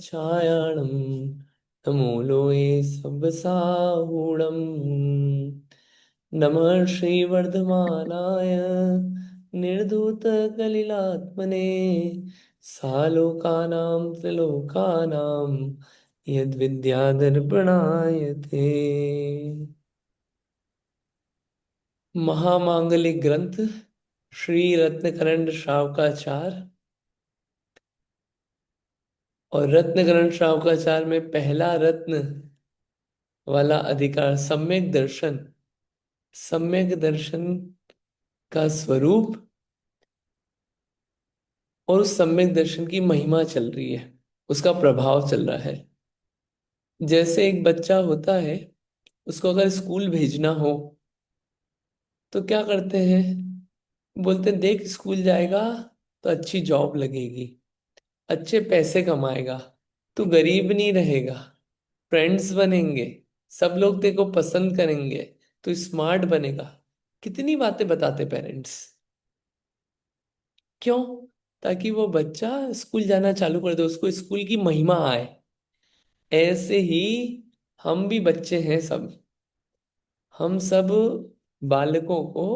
छायाणं नमो लोये सव्यसाहूणम् नमः श्रीवर्धमानाय निर्धूतकलिलात्मने सालोकानां त्रिलोकानां यद्विद्यादर्पणाय ते महामांगलिक ग्रंथ श्री रत्नकरंड श्रावकाचार। और रत्नकरण श्रावकाचार में पहला रत्न वाला अधिकार सम्यक दर्शन। सम्यक दर्शन का स्वरूप और उस सम्यक दर्शन की महिमा चल रही है, उसका प्रभाव चल रहा है। जैसे एक बच्चा होता है, उसको अगर स्कूल भेजना हो तो क्या करते हैं? बोलते हैं देख स्कूल जाएगा तो अच्छी जॉब लगेगी, अच्छे पैसे कमाएगा, तू गरीब नहीं रहेगा, फ्रेंड्स बनेंगे, सब लोग तेरे को पसंद करेंगे, तू स्मार्ट बनेगा। कितनी बातें बताते पेरेंट्स। क्यों? ताकि वो बच्चा स्कूल जाना चालू कर दे, उसको स्कूल की महिमा आए। ऐसे ही हम भी बच्चे हैं सब। हम सब बालकों को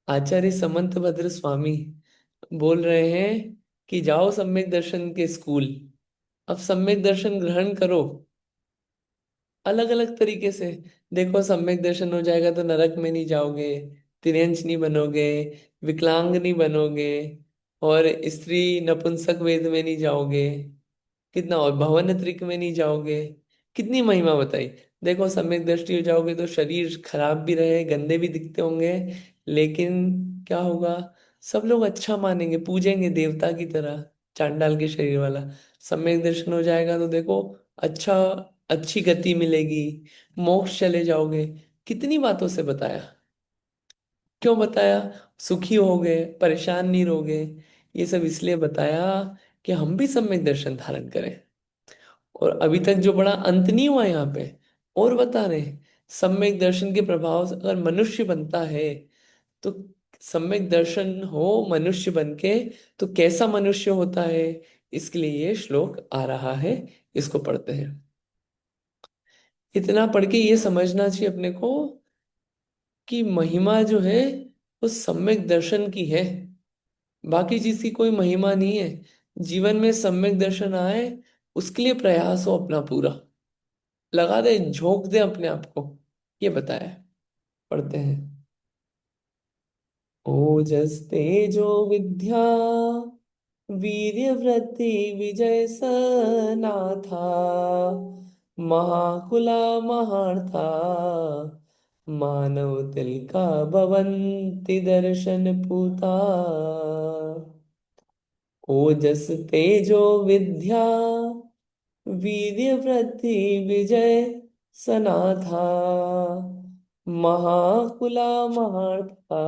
आचार्य समंत भद्र स्वामी बोल रहे हैं कि जाओ सम्यक दर्शन के स्कूल, अब सम्यक दर्शन ग्रहण करो। अलग अलग तरीके से देखो, सम्यक दर्शन हो जाएगा तो नरक में नहीं जाओगे, तिर्यंच नहीं बनोगे, विकलांग नहीं बनोगे, और स्त्री नपुंसक वेद में नहीं जाओगे, कितना और भवन त्रिक में नहीं जाओगे। कितनी महिमा बताई। देखो सम्यक दृष्टि हो जाओगे तो शरीर खराब भी रहे, गंदे भी दिखते होंगे, लेकिन क्या होगा? सब लोग अच्छा मानेंगे, पूजेंगे देवता की तरह, चांडाल के शरीर वाला। सम्यक दर्शन हो जाएगा तो देखो, अच्छा, अच्छी गति मिलेगी, मोक्ष चले जाओगे। कितनी बातों से बताया। क्यों बताया? सुखी होगे, परेशान नहीं रहोगे। ये सब इसलिए बताया कि हम भी सम्यक दर्शन धारण करें। और अभी तक जो बड़ा अंत नहीं हुआ यहाँ पे, और बता रहे हैं, सम्यक दर्शन के प्रभाव से अगर मनुष्य बनता है तो सम्यक दर्शन हो मनुष्य बन के तो कैसा मनुष्य होता है, इसके लिए ये श्लोक आ रहा है। इसको पढ़ते हैं। इतना पढ़ के ये समझना चाहिए अपने को कि महिमा जो है वो सम्यक दर्शन की है, बाकी चीज की कोई महिमा नहीं है। जीवन में सम्यक दर्शन आए, उसके लिए प्रयास हो अपना पूरा, लगा दे, झोंक दे अपने आप को। ये बताया है। पढ़ते हैं। ओजस तेजो विद्या वीर्य वृत्ति विजय सनाथा महाकुला महार्था मानव तिलका भवन्ति दर्शन पूता। ओजस तेजो विद्या वीर्य वृद्धि विजय सनाथा महाकुला महार्था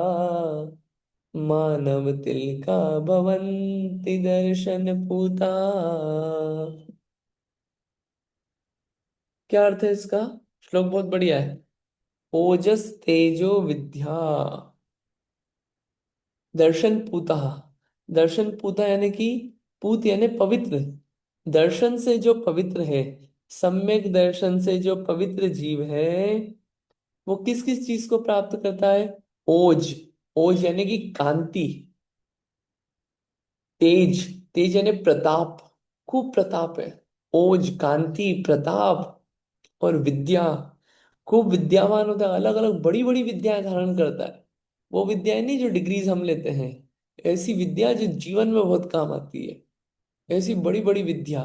मानव तिलका भवन्ति दर्शन पूता। क्या अर्थ है इसका? श्लोक बहुत बढ़िया है। ओजस तेजो विद्या दर्शन पूता। दर्शन पूता यानी कि पूत यानी पवित्र। दर्शन से जो पवित्र है, सम्यक दर्शन से जो पवित्र जीव है, वो किस किस चीज को प्राप्त करता है? ओज। ओज यानी कि कांति। तेज। तेज यानी प्रताप। खूब प्रताप है। ओज, कांति, प्रताप। और विद्या, खूब विद्यावान होता है, अलग अलग बड़ी बड़ी विद्याएं धारण करता है। वो विद्याएं नहीं जो डिग्रीज हम लेते हैं, ऐसी विद्या जो जीवन में बहुत काम आती है, ऐसी बड़ी बड़ी विद्या।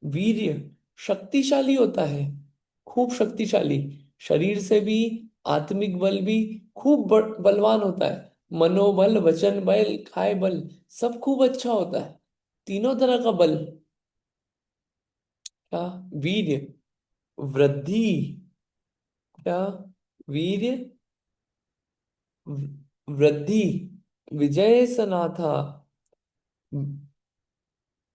वीर्य, शक्तिशाली होता है, खूब शक्तिशाली। शरीर से भी, आत्मिक बल भी खूब बलवान होता है। मनोबल, वचन बल, काय बल, सब खूब अच्छा होता है। तीनों तरह का बल। क्या? वीर्य, वृद्धि, क्या? वीर्य, वृद्धि, विजय सनाथा।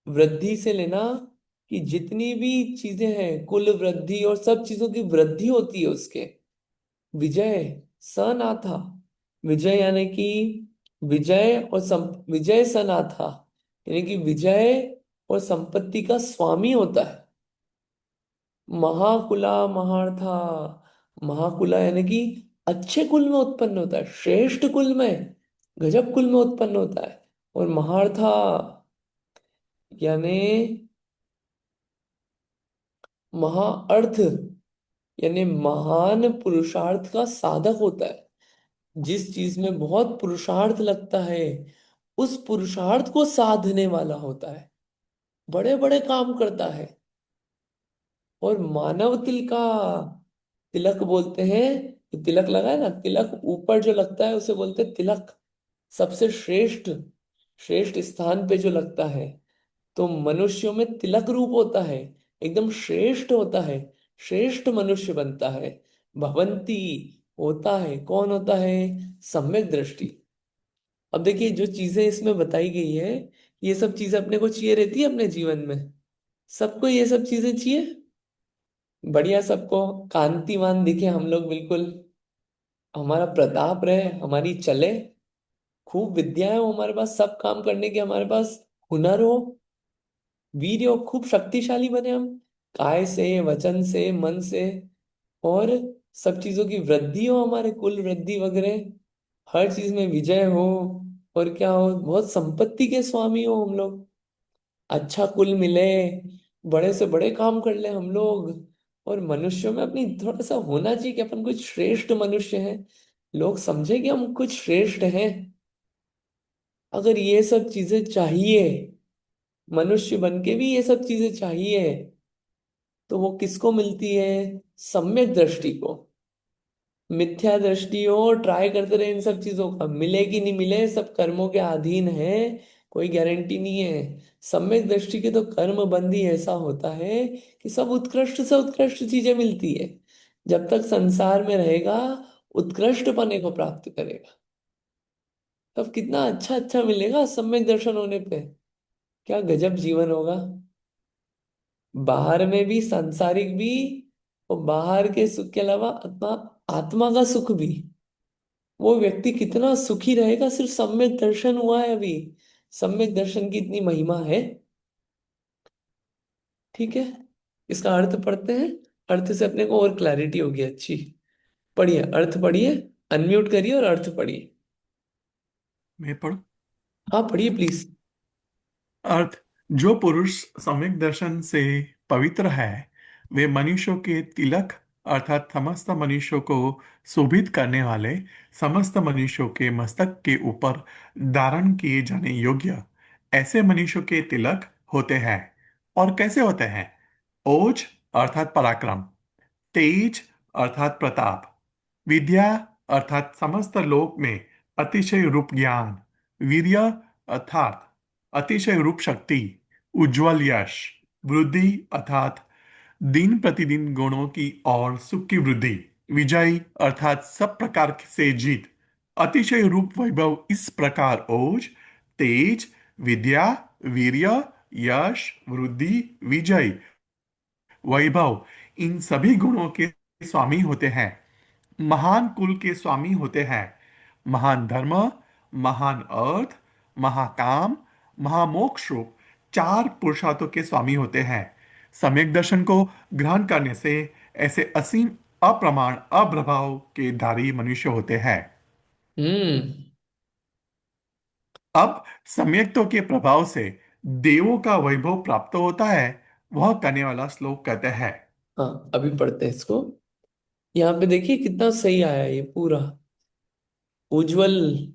वृद्धि से लेना कि जितनी भी चीजें हैं, कुल वृद्धि और सब चीजों की वृद्धि होती है उसके। विजय सनाथा। विजय यानी कि विजय और विजय सनाथा, यानी कि विजय और संपत्ति का स्वामी होता है। महाकुला महार्था, महाकुला यानी कि अच्छे कुल में उत्पन्न होता है, श्रेष्ठ कुल में, गजब कुल में उत्पन्न होता है। और महार्था यानी महाअर्थ, यानी महान पुरुषार्थ का साधक होता है। जिस चीज में बहुत पुरुषार्थ लगता है, उस पुरुषार्थ को साधने वाला होता है, बड़े बड़े काम करता है। और मानव तिल का, तिलक बोलते हैं, ये तिलक लगा है ना, तिलक ऊपर जो लगता है उसे बोलते हैं तिलक। सबसे श्रेष्ठ, श्रेष्ठ स्थान पे जो लगता है, तो मनुष्यों में तिलक रूप होता है, एकदम श्रेष्ठ होता है, श्रेष्ठ मनुष्य बनता है। भवंती होता है, कौन होता है? सम्यक दृष्टि। अब देखिए जो चीजें इसमें बताई गई है, ये सब चीजें अपने को चाहिए रहती है अपने जीवन में। सबको ये सब चीजें चाहिए, बढ़िया, सबको कांतिमान दिखे हम लोग बिल्कुल, हमारा प्रताप रहे, हमारी चले, खूब विद्याएं हो हमारे पास, सब काम करने के हमारे पास हुनर हो, वीर हो, खूब शक्तिशाली बने हम, काय से, वचन से, मन से। और सब चीजों की वृद्धि हो, हमारे कुल वृद्धि वगैरह, हर चीज में विजय हो। और क्या हो, बहुत संपत्ति के स्वामी हो हम लोग, अच्छा कुल मिले, बड़े से बड़े काम कर ले हम लोग। और मनुष्यों में अपनी थोड़ा सा होना चाहिए कि अपन कुछ श्रेष्ठ मनुष्य हैं, लोग समझे कि हम कुछ श्रेष्ठ हैं। अगर ये सब चीजें चाहिए, मनुष्य बन के भी ये सब चीजें चाहिए, तो वो किसको मिलती है? सम्यक दृष्टि को। मिथ्या दृष्टि हो, ट्राई करते रहे इन सब चीजों का, मिले कि नहीं मिले, सब कर्मों के अधीन है, कोई गारंटी नहीं है। सम्यक दृष्टि के तो कर्म बंदी ऐसा होता है कि सब उत्कृष्ट से उत्कृष्ट चीजें मिलती है। जब तक संसार में रहेगा, उत्कृष्ट पने को प्राप्त करेगा। तब कितना अच्छा अच्छा मिलेगा सम्यक दर्शन होने पे, क्या गजब जीवन होगा। बाहर में भी, सांसारिक भी, और बाहर के सुख के अलावा आत्मा, आत्मा का सुख भी। वो व्यक्ति कितना सुखी रहेगा, सिर्फ सम्यक दर्शन हुआ है अभी। सम्यक दर्शन की इतनी महिमा है। ठीक है, इसका अर्थ पढ़ते हैं। अर्थ से अपने को और क्लैरिटी होगी अच्छी। पढ़िए, अर्थ पढ़िए, अनम्यूट करिए और अर्थ पढ़िए। मैं पढ़। हाँ पढ़िए प्लीज। अर्थ। जो पुरुष सम्यक दर्शन से पवित्र है, वे मनुष्यों के तिलक अर्थात समस्त मनुष्यों को शोभित करने वाले, समस्त मनुष्यों के मस्तक के ऊपर धारण किए जाने योग्य ऐसे मनुष्यों के तिलक होते हैं। और कैसे होते हैं? ओज अर्थात पराक्रम, तेज अर्थात प्रताप, विद्या अर्थात समस्त लोक में अतिशय रूप ज्ञान, वीर्य अर्थात अतिशय रूप शक्ति, उज्जवल यश, वृद्धि अर्थात दिन प्रतिदिन गुणों की और सुख की वृद्धि, विजय अर्थात सब प्रकार से जीत, अतिशय रूप वैभव। इस प्रकार ओज, तेज, विद्या, वीर्य, यश, वृद्धि, विजय, वैभव, इन सभी गुणों के स्वामी होते हैं। महान कुल के स्वामी होते हैं। महान धर्म, महान अर्थ, महाकाम, महामोक्ष रूप चार पुरुषार्थों के स्वामी होते हैं। सम्यक दर्शन को ग्रहण करने से ऐसे असीम, अप्रमाण, अप्रभाव के धारी मनुष्य होते हैं। हम्म। अब सम्यक्तों के प्रभाव से देवों का वैभव प्राप्त होता है, वह करने वाला श्लोक कहते हैं। हाँ अभी पढ़ते हैं इसको। यहाँ पे देखिए कितना सही आया ये पूरा। उज्जवल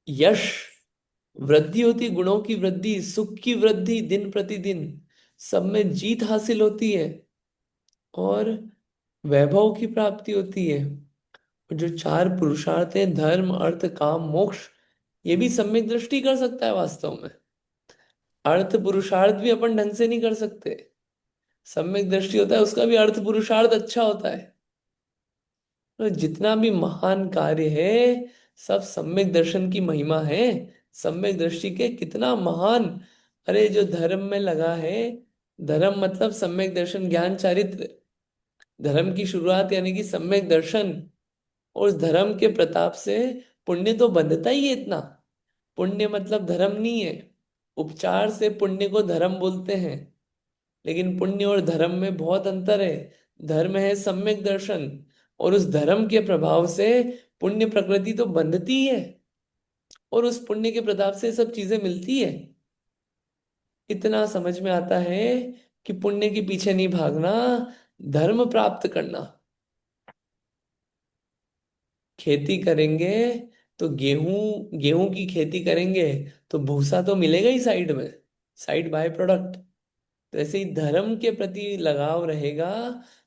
यश, वृद्धि होती है, गुणों की वृद्धि, सुख की वृद्धि दिन प्रतिदिन, सब में जीत हासिल होती है, और वैभव की प्राप्ति होती है। और जो चार पुरुषार्थ हैं, धर्म अर्थ काम मोक्ष, ये भी सम्यक दृष्टि कर सकता है वास्तव में। अर्थ पुरुषार्थ भी अपन ढंग से नहीं कर सकते, सम्यक दृष्टि होता है उसका भी अर्थ पुरुषार्थ अच्छा होता है। तो जितना भी महान कार्य है, सब सम्यक दर्शन की महिमा है। सम्यक दृष्टि के कितना महान। अरे जो धर्म में लगा है, धर्म मतलब सम्यक दर्शन ज्ञान चारित्र, धर्म की शुरुआत यानी कि सम्यक दर्शन। और उस धर्म के प्रताप से पुण्य तो बंधता ही है इतना। पुण्य मतलब धर्म नहीं है, उपचार से पुण्य को धर्म बोलते हैं, लेकिन पुण्य और धर्म में बहुत अंतर है। धर्म है सम्यक दर्शन, और उस धर्म के प्रभाव से पुण्य प्रकृति तो बंधती है, और उस पुण्य के प्रताप से सब चीजें मिलती है। इतना समझ में आता है कि पुण्य के पीछे नहीं भागना, धर्म प्राप्त करना। खेती करेंगे तो गेहूं गेहूं की खेती करेंगे तो भूसा तो मिलेगा ही साइड में, साइड बाय प्रोडक्ट। तो ऐसे ही धर्म के प्रति लगाव रहेगा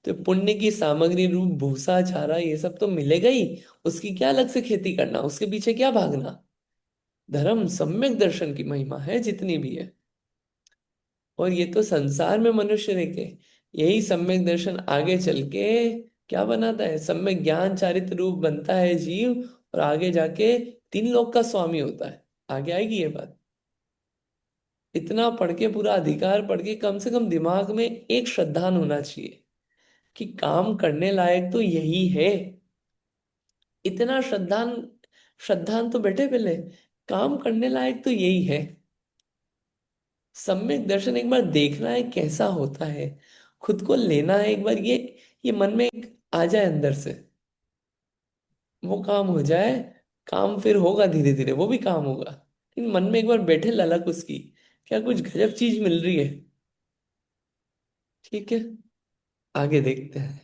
तो पुण्य की सामग्री रूप भूसा चारा ये सब तो मिलेगा ही। उसकी क्या अलग से खेती करना, उसके पीछे क्या भागना। धर्म सम्यक दर्शन की महिमा है जितनी भी है। और ये तो संसार में मनुष्य रह के, यही सम्यक दर्शन आगे चल के क्या बनाता है, सम्यक ज्ञान चारित्र रूप बनता है जीव, और आगे जाके तीन लोक का स्वामी होता है। आगे आएगी ये बात। इतना पढ़ के, पूरा अधिकार पढ़ के, कम से कम दिमाग में एक श्रद्धान होना चाहिए कि काम करने लायक तो यही है। इतना श्रद्धान, श्रद्धान तो बेटे पहले, काम करने लायक तो यही है। सम्यक दर्शन एक बार देखना है कैसा होता है, खुद को लेना है एक बार, ये मन में एक आ जाए अंदर से, वो काम हो जाए। काम फिर होगा धीरे धीरे, वो भी काम होगा, लेकिन मन में एक बार बैठे ललक उसकी, क्या कुछ गजब चीज मिल रही है। ठीक है, आगे देखते हैं।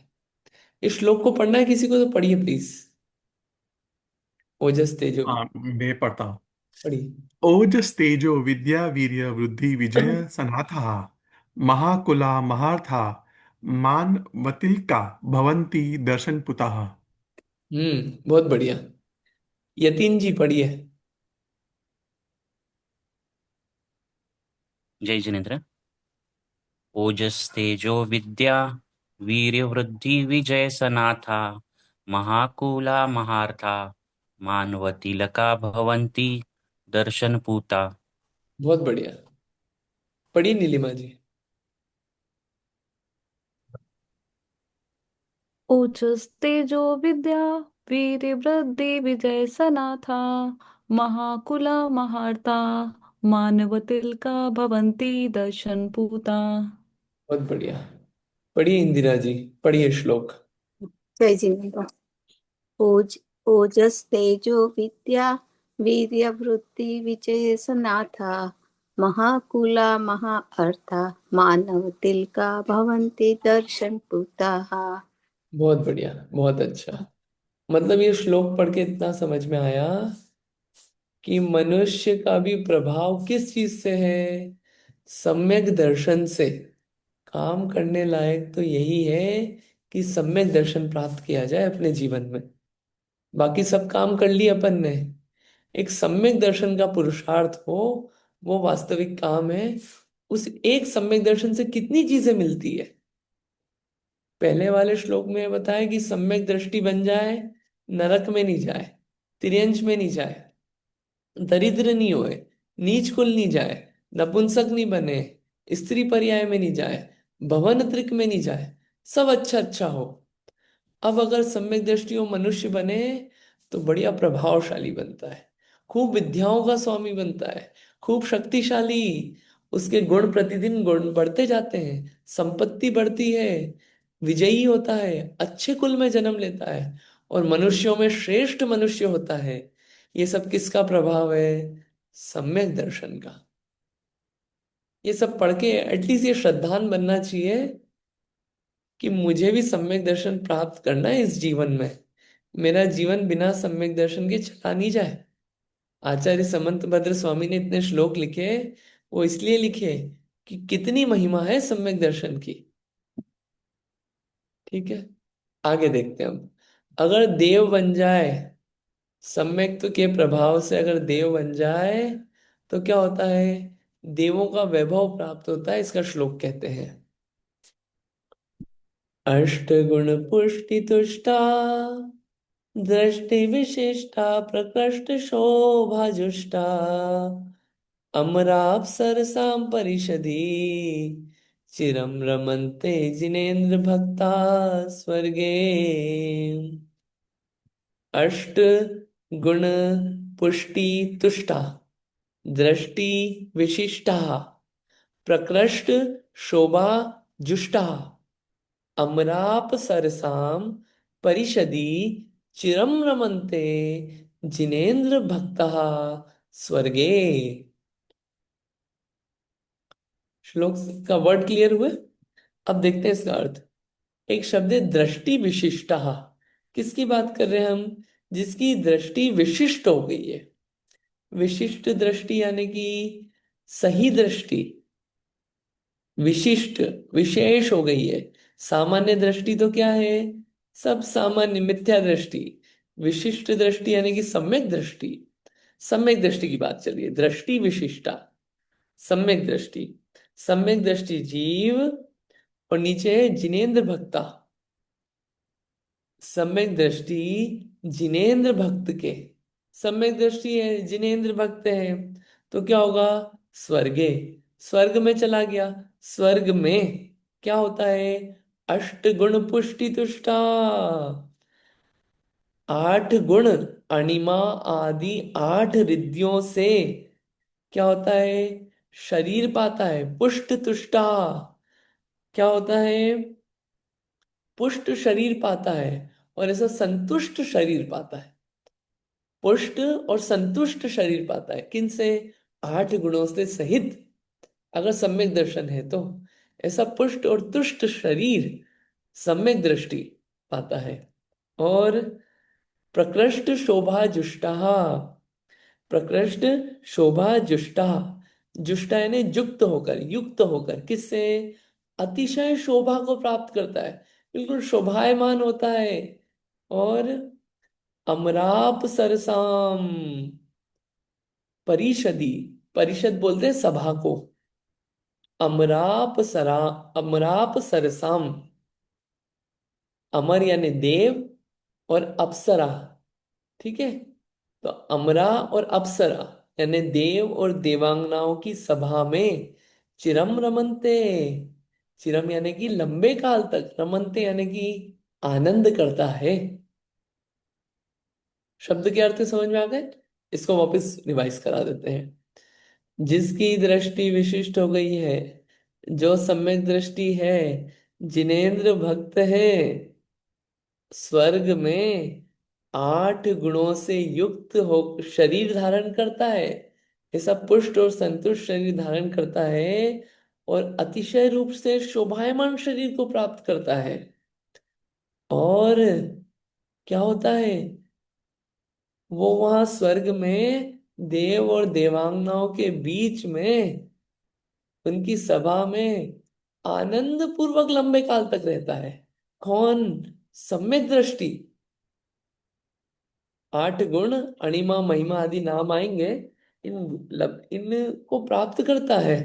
इस श्लोक को पढ़ना है किसी को तो पढ़िए प्लीज। ओजस तेजो हाँ, मैं पढ़ता हूँ। पढ़िए। ओजस तेजो विद्या वीर्य वृद्धि विजय सनाथा महाकुला महार्था मानवतिल्का भवन्ति दर्शन पुताः। बहुत बढ़िया। यतीन जी पढ़िए। जय जिनेन्द्र। ओजस्तेजो विद्या वीर्यवृद्धि विजय सनाथा महाकूला महार्था मानवतिलका भवन्ति दर्शन पूता। बहुत बढ़िया। पढ़िए नीलिमा जी। ओजस तेजो विद्या वीर्य वृद्धि विजय सनाथा महाकुला महार्ता मानवतिलका भवन्ति दर्शन पूता। बहुत बढ़िया। पढ़िए इंदिरा जी, पढ़िए श्लोक। जय जिनेन्द्र। ओज ओजस तेजो विद्या वीर्यवृत्ति विजयसनाथा महाकुला महाअर्था मानव तिलका भवन्ति दर्शन पूताः। बहुत बढ़िया, बहुत अच्छा। मतलब ये श्लोक पढ़ के इतना समझ में आया कि मनुष्य का भी प्रभाव किस चीज से है, सम्यक दर्शन से। काम करने लायक तो यही है कि सम्यक दर्शन प्राप्त किया जाए अपने जीवन में। बाकी सब काम कर लिए अपन ने, एक सम्यक दर्शन का पुरुषार्थ हो, वो वास्तविक काम है। उस एक सम्यक दर्शन से कितनी चीजें मिलती है। पहले वाले श्लोक में बताया कि सम्यक दृष्टि बन जाए, नरक में नहीं जाए, तिर्यंच में नहीं जाए, दरिद्र नहीं होए, नीच कुल नहीं जाए, नपुंसक नहीं बने, स्त्री पर्याय में नहीं जाए, भवन त्रिक में नहीं जाए, सब अच्छा अच्छा हो। अब अगर सम्यक दृष्टि हो, मनुष्य बने तो बढ़िया प्रभावशाली बनता है, खूब विद्याओं का स्वामी बनता है, खूब शक्तिशाली। उसके गुण प्रतिदिन गुण बढ़ते जाते हैं, संपत्ति बढ़ती है, विजयी होता है, अच्छे कुल में जन्म लेता है, और मनुष्यों में श्रेष्ठ मनुष्य होता है। ये सब किसका प्रभाव है, सम्यक दर्शन का। ये सब पढ़ के एटलीस्ट ये श्रद्धान बनना चाहिए कि मुझे भी सम्यक दर्शन प्राप्त करना है इस जीवन में। मेरा जीवन बिना सम्यक दर्शन के चला नहीं जाए। आचार्य समंत भद्र स्वामी ने इतने श्लोक लिखे, वो इसलिए लिखे कि कितनी महिमा है सम्यक दर्शन की। ठीक है, आगे देखते हैं हम। अगर देव बन जाए, सम्यक के प्रभाव से अगर देव बन जाए तो क्या होता है, देवों का वैभव प्राप्त होता है। इसका श्लोक कहते हैं, अष्ट गुण पुष्टि तुष्टा दृष्टि विशिष्टा प्रकृष्ट शोभा जुष्टा अमराप्सरसां परिषदि चिरं रमन्ते जिनेन्द्र भक्ता स्वर्गे। अष्ट गुण पुष्टि तुष्टा, दृष्टि विशिष्टा, प्रकृष्ट शोभा जुष्टा, अमराप सरसाम परिषदी चिरम रमन्ते जिनेन्द्र भक्तः स्वर्गे। श्लोक का वर्ड क्लियर हुए? अब देखते हैं इसका अर्थ। एक शब्द है दृष्टि विशिष्टा। किसकी बात कर रहे हैं हम? जिसकी दृष्टि विशिष्ट हो गई है। विशिष्ट दृष्टि यानी कि सही दृष्टि, विशिष्ट विशेष हो गई है। सामान्य दृष्टि तो क्या है? सब सामान्य मिथ्या दृष्टि। विशिष्ट दृष्टि यानी कि सम्यक दृष्टि। सम्यक दृष्टि की बात चल रही है। दृष्टि विशिष्टा, सम्यक दृष्टि। सम्यक दृष्टि जीव, और नीचे है जिनेन्द्र भक्ता। सम्यक दृष्टि जिनेन्द्र भक्त के। सम्यक दृष्टि है, जिनेन्द्र भक्त है, तो क्या होगा? स्वर्गे, स्वर्ग में चला गया। स्वर्ग में क्या होता है? अष्ट गुण पुष्टि तुष्टा। 8 गुण, अणिमा आदि 8 रिद्धियों से क्या होता है? शरीर पाता है। पुष्ट तुष्टा क्या होता है? पुष्ट शरीर पाता है, और ऐसा संतुष्ट शरीर पाता है। पुष्ट और संतुष्ट शरीर पाता है किनसे? 8 गुणों से सहित, अगर सम्यक दर्शन है तो। ऐसा पुष्ट और तुष्ट शरीर सम्यक दृष्टि पाता है। और प्रकृष्ट शोभा जुष्टा, प्रकृष्ट शोभा जुष्टा, जुष्टा यानी युक्त होकर, युक्त होकर। किससे? अतिशय शोभा को प्राप्त करता है, बिल्कुल शोभायमान होता है। और अमराप सरसाम परिषदी, परिषद बोलते हैं सभा को। अमराप सरा, अमराप सरसाम, अमर यानी देव, और अप्सरा, ठीक है? तो अमरा और अप्सरा यानी देव और देवांगनाओं की सभा में चिरम रमनते। चिरम यानी कि लंबे काल तक, रमनते यानी कि आनंद करता है। शब्द के अर्थ समझ में आ गए? इसको वापस रिवाइज करा देते हैं। जिसकी दृष्टि विशिष्ट हो गई है, जो सम्यक दृष्टि है, जिनेन्द्र भक्त है, स्वर्ग में 8 गुणों से युक्त हो शरीर धारण करता है। ऐसा पुष्ट और संतुष्ट शरीर धारण करता है, और अतिशय रूप से शोभायमान शरीर को प्राप्त करता है। और क्या होता है? वो वहां स्वर्ग में देव और देवांगनाओं के बीच में, उनकी सभा में आनंद पूर्वक लंबे काल तक रहता है। कौन? सम्यक दृष्टि। 8 गुण, अणिमा महिमा आदि नाम आएंगे, इनको प्राप्त करता है।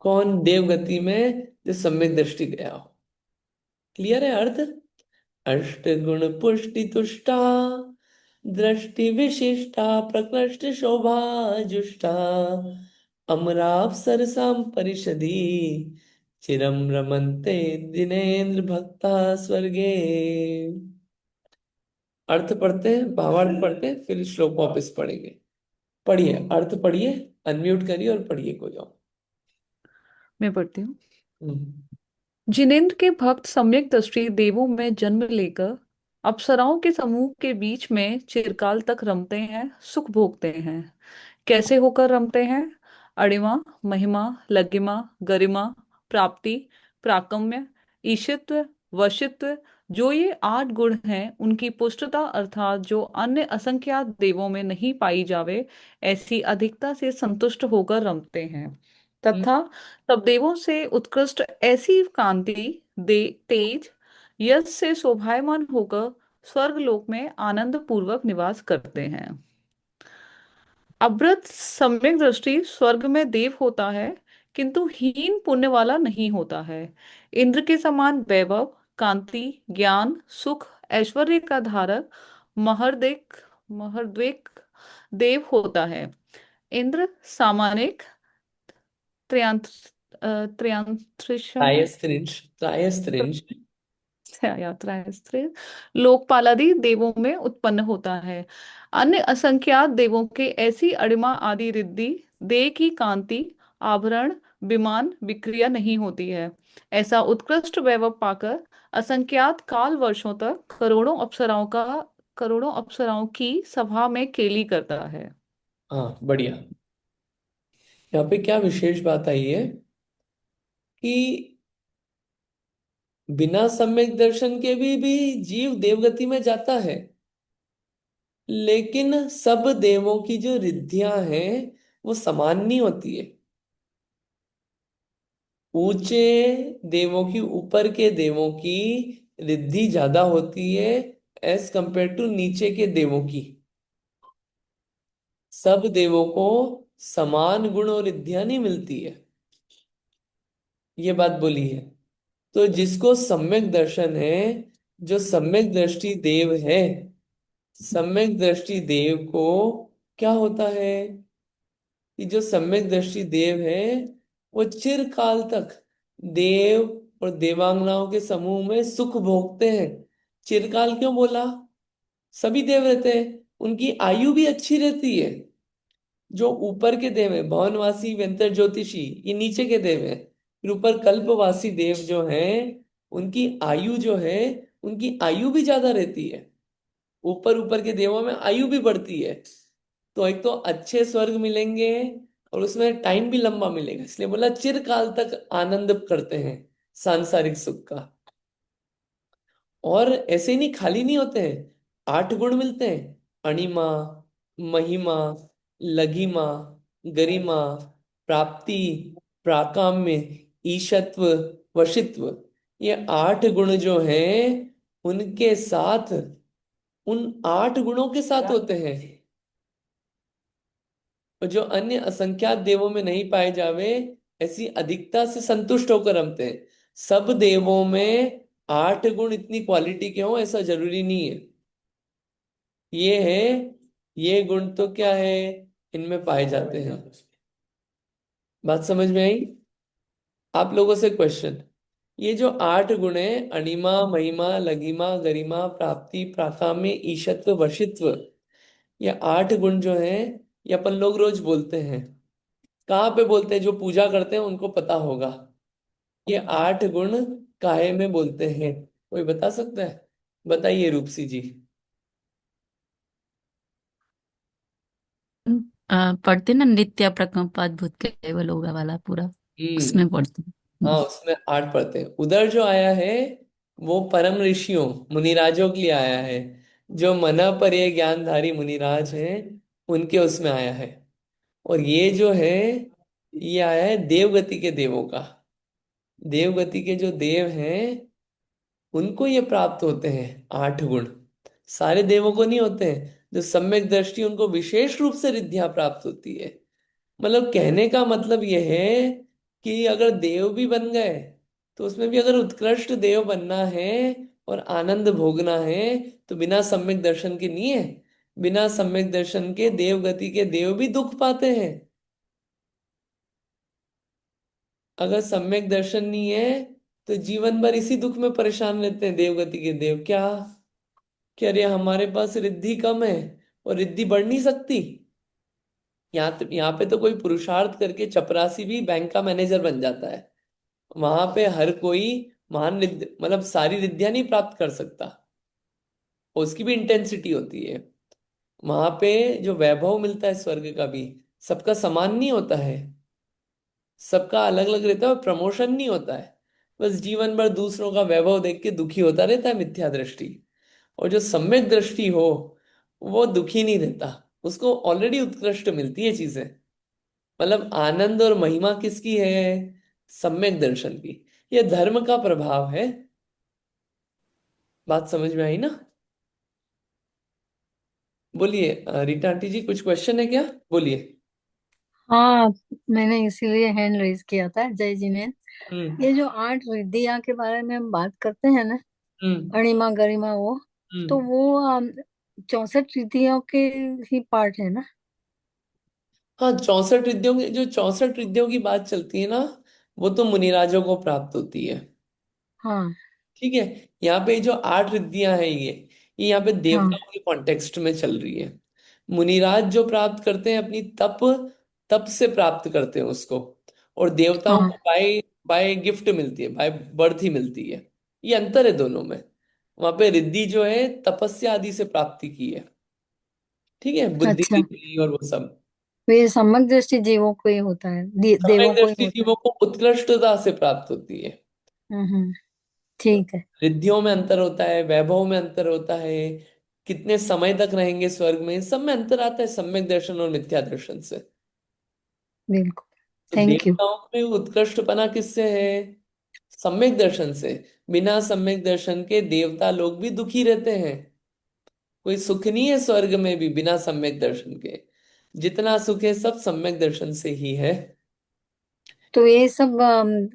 कौन? देवगति में जो सम्यक दृष्टि गया हो। क्लियर है अर्थ? 8 गुण पुष्टि तुष्टा, दृष्टि विशिष्टा, प्रकृष्ट शोभा जुष्टा, अमराप सरसाम परिषदी चिरम रमन्ते दिनेन्द्र भक्ता स्वर्गे। अर्थ पढ़ते हैं, भावार्थ पढ़ते हैं, फिर श्लोक वापस पढ़ेंगे। पढ़िए, अर्थ पढ़िए, अनम्यूट करिए और पढ़िए कोई और। मैं पढ़ती हूँ। हम्म। जिनेन्द्र के भक्त सम्यक दृष्टि देवों में जन्म लेकर अप्सराओं के समूह के बीच में चिरकाल तक रमते हैं, सुख भोगते हैं। कैसे होकर रमते हैं? अणिमा, महिमा, लगिमा, गरिमा, प्राप्ति, प्राकम्य, ईशित्व, वशित्व, जो ये 8 गुण हैं, उनकी पुष्टता अर्थात जो अन्य असंख्यात देवों में नहीं पाई जावे, ऐसी अधिकता से संतुष्ट होकर रमते हैं। तथा सब देवों से उत्कृष्ट ऐसी कांति, दे तेज, यश से शोभायमान होकर स्वर्ग लोक में आनंद पूर्वक निवास करते हैं। अभ्रत सम्यक दृष्टि स्वर्ग में देव होता है, किंतु हीन पुण्य वाला नहीं होता है। इंद्र के समान वैभव, कांति, ज्ञान, सुख, ऐश्वर्य का धारक महर्देक महर्द्वेक देव होता है। इंद्र सामानिक, त्रयांत त्रयांत्रिशम, त्रायस्त्रिंश, त्रायस्त्रिंश। यात्रा है स्त्री लोकपालादि देवों में उत्पन्न होता है। अन्य असंख्यात देवों के ऐसी अणिमा आदि रिद्धि देह की कांति आभरण विमान विक्रिया नहीं होती है। ऐसा उत्कृष्ट वैभव पाकर असंख्यात काल वर्षों तक करोड़ों अप्सराओं की सभा में केली करता है। हाँ, बढ़िया। यहाँ पे क्या विशेष बात आई है कि बिना सम्यक दर्शन के भी जीव देवगति में जाता है, लेकिन सब देवों की जो रिद्धियां हैं वो समान नहीं होती है। ऊंचे देवों की, ऊपर के देवों की रिद्धि ज्यादा होती है एज कंपेयर टू नीचे के देवों की। सब देवों को समान गुण और रिद्धियां नहीं मिलती है, ये बात बोली है। तो जिसको सम्यक दर्शन है, जो सम्यक दृष्टि देव है, सम्यक दृष्टि देव को क्या होता है कि जो सम्यक दृष्टि देव है वो चिरकाल तक देव और देवांगनाओं के समूह में सुख भोगते हैं। चिरकाल क्यों बोला? सभी देव रहते हैं, उनकी आयु भी अच्छी रहती है। जो ऊपर के देव है, भवनवासी व्यंतर ज्योतिषी, ये नीचे के देव है। फिर ऊपर कल्पवासी देव जो हैं, उनकी आयु जो है, उनकी आयु भी ज्यादा रहती है। ऊपर ऊपर के देवों में आयु भी बढ़ती है। तो एक तो अच्छे स्वर्ग मिलेंगे और उसमें टाइम भी लंबा मिलेगा, इसलिए बोला चिरकाल तक आनंद करते हैं सांसारिक सुख का। और ऐसे ही नहीं, खाली नहीं होते हैं, 8 गुण मिलते हैं। अणिमा, महिमा, लघिमा, गरिमा, प्राप्ति, प्राकाम्य, ईशत्व, वशित्व, ये 8 गुण जो हैं उनके साथ, उन 8 गुणों के साथ होते हैं। और जो अन्य असंख्यात देवों में नहीं पाए जावे, ऐसी अधिकता से संतुष्ट होकर रमते हैं। सब देवों में 8 गुण इतनी क्वालिटी के हों ऐसा जरूरी नहीं है। ये है, ये गुण तो क्या है, इनमें पाए जाते हैं। बात समझ में आई? आप लोगों से क्वेश्चन, ये जो 8 गुण है, अणिमा, महिमा, लघिमा, गरिमा, प्राप्ति, प्राकाम्य, ईशत्व, वशित्व, ये 8 गुण जो है, ये अपन लोग रोज बोलते हैं। कहाँ पे बोलते हैं? जो पूजा करते हैं उनको पता होगा। ये 8 गुण काहे में बोलते हैं, कोई बता सकता है? बताइए रूपसी जी। पढ़ते ना नित्य प्रकंपात भूत केवल होगा वाला पूरा, हम्म। उसमें पढ़ते हैं। हाँ, उसमें 8 पढ़ते हैं। उधर जो आया है वो परम ऋषियों, मुनिराजों के लिए आया है। जो मना पर ये ज्ञानधारी मुनिराज हैं, उनके उसमें आया है। और ये जो है, ये आया है देवगति के देवों का। देवगति के जो देव हैं उनको ये प्राप्त होते हैं 8 गुण। सारे देवों को नहीं होते हैं। जो सम्यक दृष्टि, उनको विशेष रूप से रिद्धियां प्राप्त होती है। मतलब कहने का मतलब यह है कि अगर देव भी बन गए, तो उसमें भी अगर उत्कृष्ट देव बनना है और आनंद भोगना है, तो बिना सम्यक दर्शन के नहीं है। बिना सम्यक दर्शन के देवगति के देव भी दुख पाते हैं। अगर सम्यक दर्शन नहीं है तो जीवन भर इसी दुख में परेशान रहते हैं देवगति के देव। क्या कि अरे हमारे पास रिद्धि कम है और रिद्धि बढ़ नहीं सकती। यहाँ पे तो कोई पुरुषार्थ करके चपरासी भी बैंक का मैनेजर बन जाता है। वहां पे हर कोई महान मतलब सारी रिद्धियां नहीं प्राप्त कर सकता, उसकी भी इंटेंसिटी होती है। वहां पे जो वैभव मिलता है स्वर्ग का भी, सबका समान नहीं होता है, सबका अलग अलग रहता है। और प्रमोशन नहीं होता है, बस जीवन भर दूसरों का वैभव देख के दुखी होता रहता है, मिथ्या दृष्टि। और जो सम्यक दृष्टि हो, वो दुखी नहीं रहता, उसको ऑलरेडी उत्कृष्ट मिलती है चीजें। मतलब आनंद और महिमा किसकी है? सम्यक दर्शन की। ये धर्म का प्रभाव है। बात समझ में आई ना? बोलिए रीटा आंटी जी, कुछ क्वेश्चन है क्या? बोलिए। हाँ, मैंने इसीलिए हैंड रेज किया था जय जी ने। हम्म। ये जो 8 रिद्धियां के बारे में हम बात करते हैं ना, हम्म। अणिमा गरिमा, वो तो हम्म। वो 64 रिद्धियों के ही पार्ट है ना। हाँ, 64 रिद्धियों की, जो 64 रिद्धियों की बात चलती है ना, वो तो मुनिराजों को प्राप्त होती है। हाँ, ठीक है। यहाँ पे जो 8 रिद्धियां हैं ये यहाँ पे हाँ। देवताओं के कॉन्टेक्स्ट में चल रही है। मुनिराज जो प्राप्त करते हैं अपनी तप तप से प्राप्त करते हैं उसको, और देवताओं हाँ। को बाय बाय गिफ्ट मिलती है, बाय बर्थ ही मिलती है। ये अंतर है दोनों में। वहां पे रिद्धि जो है तपस्या आदि से प्राप्ति की है। ठीक है, बुद्धि अच्छा, रिद्धि और वो सब। तो ये सम्यक दृष्टि जीवों को ही होता है, सम्यक देवों को ही दृष्टि होता है। जीवों को उत्कृष्टता से प्राप्त होती है। हम्म। ठीक है। रिद्धियों में अंतर होता है, वैभव में अंतर होता है, कितने समय तक रहेंगे स्वर्ग में, इन सब में अंतर आता है सम्यक दर्शन और मिथ्या दर्शन से। बिल्कुल। तो थैंक यू। देवताओं में उत्कृष्टपना किससे है? सम्यक दर्शन से। बिना सम्यक दर्शन के देवता लोग भी दुखी रहते हैं। कोई सुख नहीं है स्वर्ग में भी बिना सम्यक दर्शन के। जितना सुख है सब सम्यक दर्शन से ही है। तो ये सब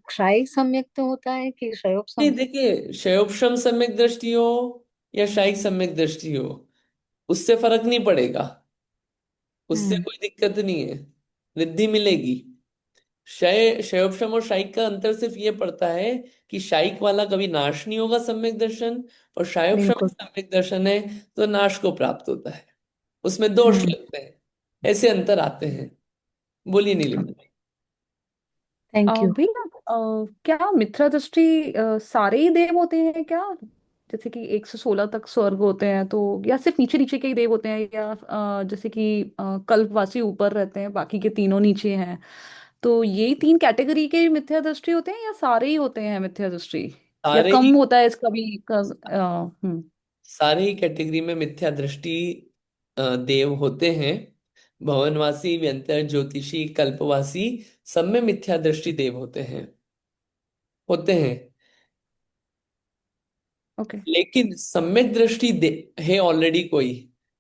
क्षायिक सम्यक तो होता है कि क्षयोप नहीं, सम्यक? देखिए, शयोपशम सम्यक दृष्टि हो या शायिक सम्यक दृष्टि हो, उससे फर्क नहीं पड़ेगा। उससे हम्म। कोई दिक्कत नहीं है, रिद्धि मिलेगी। शयोपशम और शायिक का अंतर सिर्फ ये पड़ता है कि शायिक वाला कभी नाश नहीं होगा सम्यक दर्शन, और शायोपशम बिल्कुल। सम्यक दर्शन है तो नाश को प्राप्त होता है। उसमें दोष हम्म। लगते हैं, ऐसे अंतर आते हैं। बोलिए नीलिमा। Thank you. भैया, क्या मिथ्या दृष्टि सारे ही देव होते हैं क्या? जैसे कि 116 तक स्वर्ग होते हैं तो, या सिर्फ नीचे नीचे के ही देव होते हैं, या जैसे कि कल्पवासी ऊपर रहते हैं, बाकी के तीनों नीचे हैं। तो यही 3 कैटेगरी के मिथ्या दृष्टि होते हैं, या सारे ही होते हैं मिथ्या दृष्टि? या सारे ही कम होता है इसका भी हम्म। सारे ही कैटेगरी में मिथ्या दृष्टि देव होते हैं। भवनवासी, व्यंतर, ज्योतिषी, कल्पवासी, सब में मिथ्या दृष्टि देव होते हैं। ओके। लेकिन सम्यक दृष्टि है ऑलरेडी कोई,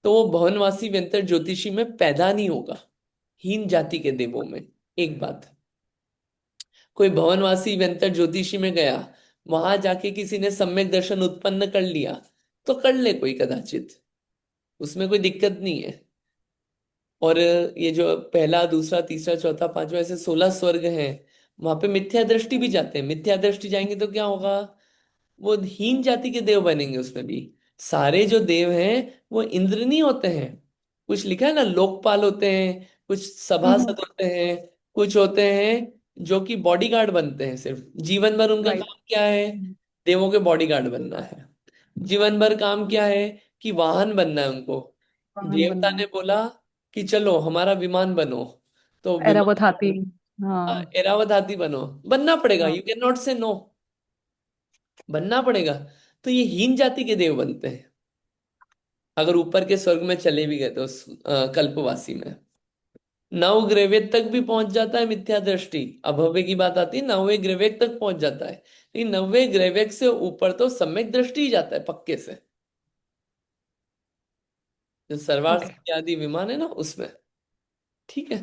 तो वो भवनवासी, व्यंतर, ज्योतिषी में पैदा नहीं होगा। हीन जाति के देवों में। एक बात, कोई भवनवासी, व्यंतर, ज्योतिषी में गया, वहां जाके किसी ने सम्यक दर्शन उत्पन्न कर लिया, तो कर ले कोई कदाचित, उसमें कोई दिक्कत नहीं है। और ये जो पहला, दूसरा, तीसरा, चौथा, पांचवा, ऐसे 16 स्वर्ग हैं, वहां पे मिथ्या दृष्टि भी जाते हैं। मिथ्या दृष्टि जाएंगे तो क्या होगा? वो हीन जाति के देव बनेंगे उसमें भी। सारे जो देव हैं वो इंद्र नहीं होते हैं। कुछ लिखा है ना, लोकपाल होते हैं, कुछ हम्म। सभासद होते हैं, कुछ होते हैं जो कि बॉडीगार्ड बनते हैं। सिर्फ जीवन भर उनका राइट। काम क्या है? देवों के बॉडीगार्ड बनना है। जीवन भर काम क्या है? कि वाहन बनना है उनको। वाहन देवता बनना। ने बोला कि चलो हमारा विमान बनो, तो एरावत हाथी। विमान, हाँ। एरावत हाथी बनो, बनना पड़ेगा, हाँ। यू कैन नॉट से नो, बनना पड़ेगा। तो ये हीन जाति के देव बनते हैं अगर ऊपर के स्वर्ग में चले भी गए तो कल्पवासी में। 9 ग्रेवेद तक भी पहुंच जाता है मिथ्या दृष्टि। अभव्य की बात आती है, 9वें ग्रेवेक तक पहुंच जाता है, लेकिन 9वें ग्रेवेक से ऊपर तो सम्यक दृष्टि ही जाता है पक्के से। जो ओके। सर्वार्थ आदि विमान है ना उसमें। ठीक है।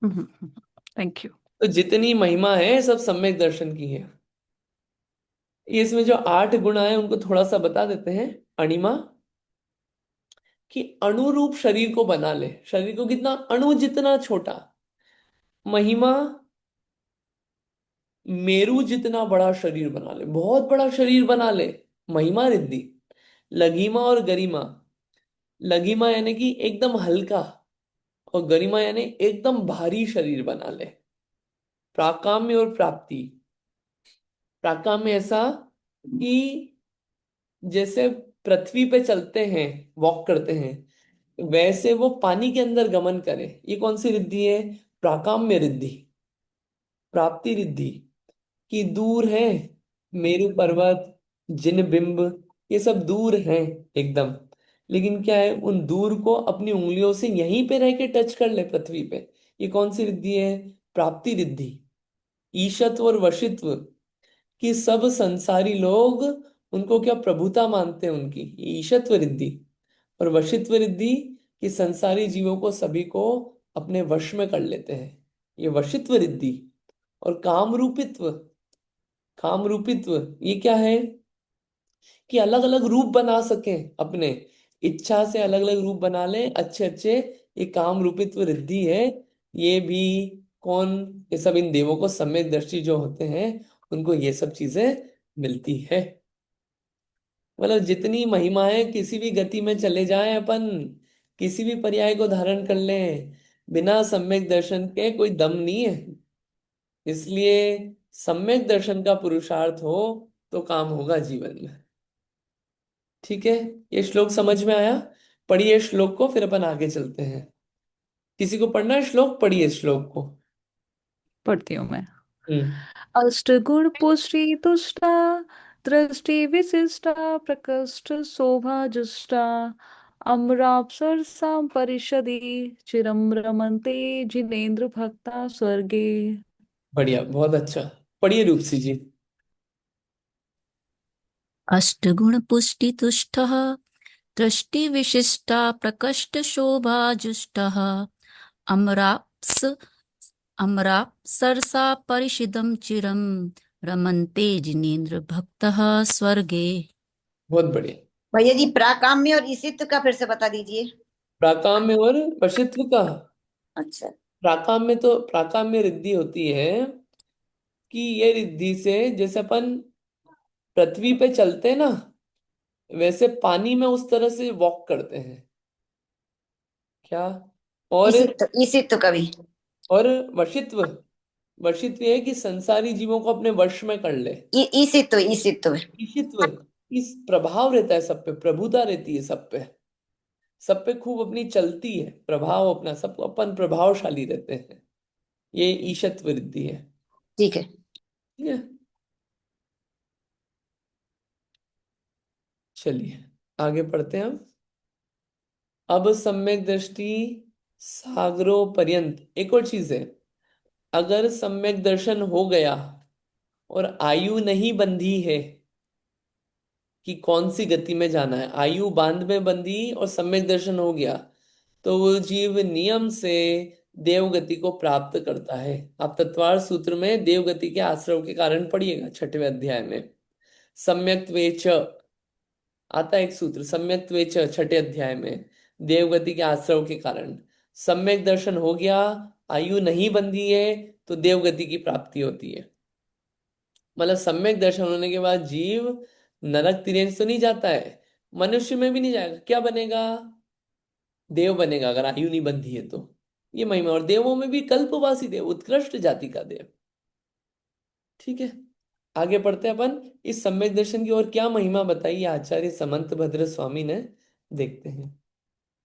Thank you. तो जितनी महिमा है सब सम्यक दर्शन की है। ये इसमें जो 8 गुण आए उनको थोड़ा सा बता देते हैं। अणिमा, कि अणुरूप शरीर को बना ले। शरीर को कितना? अणु जितना छोटा। महिमा, मेरू जितना बड़ा शरीर बना ले, बहुत बड़ा शरीर बना ले। महिमा रिद्धि। लघिमा और गरिमा। लघिमा यानी कि एकदम हल्का, और गरिमा यानी एकदम भारी शरीर बना ले। प्राकाम्य और प्राप्ति। प्राकाम्य ऐसा कि जैसे पृथ्वी पे चलते हैं, वॉक करते हैं, वैसे वो पानी के अंदर गमन करे। ये कौन सी रिद्धि है? प्राकाम्य रिद्धि। प्राप्ति रिद्धि, कि दूर है मेरु पर्वत, जिन बिंब, ये सब दूर हैं एकदम, लेकिन क्या है, उन दूर को अपनी उंगलियों से यहीं पे रह के टच कर ले पृथ्वी पे। ये कौन सी रिद्धि है? प्राप्ति रिद्धि। ईशत्व और वशित्व, कि सब संसारी लोग उनको क्या प्रभुता मानते हैं उनकी, ये ईशत्व रिद्धि। और वशित्व रिद्धि, कि संसारी जीवों को सभी को अपने वश में कर लेते हैं, ये वशित्व रिद्धि। और कामरूपित्व। कामरूपित्व ये क्या है? कि अलग अलग रूप बना सके अपने, इच्छा से अलग अलग रूप बना ले अच्छे अच्छे। ये काम रूपित्व रिद्धि है। ये भी कौन? ये सब इन देवों को सम्यक दृष्टि जो होते हैं उनको ये सब चीजें मिलती है। मतलब जितनी महिमाएं किसी भी गति में चले जाएं अपन, किसी भी पर्याय को धारण कर लें, बिना सम्यक दर्शन के कोई दम नहीं है। इसलिए सम्यक दर्शन का पुरुषार्थ हो तो काम होगा जीवन में। ठीक है, ये श्लोक समझ में आया? पढ़िए श्लोक को, फिर अपन आगे चलते हैं। किसी को पढ़ना है श्लोक? पढ़िए श्लोक को। पढ़ती हूँ मैं। हम्म। अष्टगुण पुष्टि तुष्टा दृष्टि विशिष्टा प्रकृष्ट शोभा जुष्टा अम्राप्सरसां परिषदि चिरं रमन्ते जिनेन्द्र भक्ता स्वर्गे। बढ़िया, बहुत अच्छा। पढ़िए रूपसी जी। अष्टगुणपुष्टितुष्टः दृष्टिविशिष्टा प्रकटशोभाजुष्टः अमराप्स अमराप्सरसा परिषिदं चिरं रमन्ते जिनेन्द्र भक्तः स्वर्गे। बहुत बढ़िया। भैया जी प्राकाम्य और ईशित्व का फिर से बता दीजिए। प्राकाम्य और पशित्व का। अच्छा। प्राकाम्य तो प्राकाम्य रिद्धि होती है कि ये रिद्धि से जैसे अपन पृथ्वी पे चलते हैं ना, वैसे पानी में उस तरह से वॉक करते हैं। क्या? और ईशित्व ईशित्व का भी। और वशित्व। वशित्व ये है कि संसारी जीवों को अपने वश में कर ले। ईशित्व ईशित्व। ईशित्व, इस प्रभाव रहता है सब पे, प्रभुता रहती है सब पे। सब पे खूब अपनी चलती है, प्रभाव अपना, सब अपन प्रभावशाली रहते हैं। ये ईशत्व वृद्धि है। ठीक है। ठीक है, चलिए आगे पढ़ते हैं हम। अब सम्यक दृष्टि सागरों पर्यंत। एक और चीज है, अगर सम्यक दर्शन हो गया और आयु नहीं बंधी है कि कौन सी गति में जाना है, आयु बांध में बंधी और सम्यक दर्शन हो गया, तो वो जीव नियम से देवगति को प्राप्त करता है। आप तत्वार सूत्र में देवगति के आश्रव के कारण पढ़िएगा, 6वें अध्याय में। सम्यक्त्वेच आता है एक सूत्र, सम्यक्त्वेच 6 अध्याय में, देवगति के आश्रव के कारण। सम्यक दर्शन हो गया, आयु नहीं बंधी है, तो देवगति की प्राप्ति होती है। मतलब सम्यक दर्शन होने के बाद जीव नरक तिरेंज तो नहीं जाता है, मनुष्य में भी नहीं जाएगा, क्या बनेगा? देव बनेगा, अगर आयु नहीं बंधी है तो। ये महिमा, और देवों में भी कल्पवासी देव, उत्कृष्ट जाति का देव। ठीक है, आगे पढ़ते हैं अपन। इस सम्यक दर्शन की और क्या महिमा बताई आचार्य समंत भद्र स्वामी ने, देखते हैं।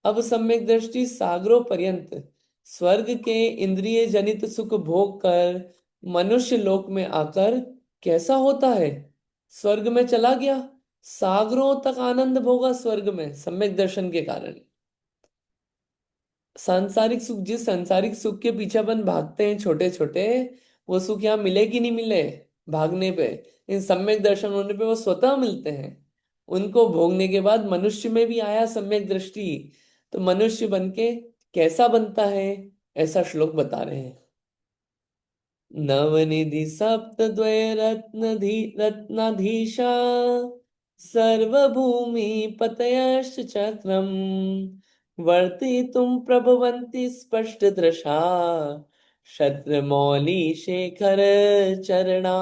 अब सम्यक दृष्टि सागरों पर्यंत स्वर्ग के इंद्रिय जनित सुख भोग कर मनुष्य लोक में आकर कैसा होता है? स्वर्ग में चला गया, सागरों तक आनंद भोगा स्वर्ग में सम्यक दर्शन के कारण। सांसारिक सुख, जिस सांसारिक सुख के पीछे अपन भागते हैं छोटे छोटे, वो सुख यहाँ मिले कि नहीं मिले भागने पे, इन सम्यक दर्शन होने पे वो स्वतः मिलते हैं। उनको भोगने के बाद मनुष्य में भी आया सम्यक दृष्टि, तो मनुष्य बन के कैसा बनता है, ऐसा श्लोक बता रहे हैं। नवनिधि सप्तद्वय रत्नाधीशा सर्वभूमि पतयश्च चक्रम वर्तितुं प्रभवन्ति स्पष्टदृशा शत्रमौली शेखर चरणा।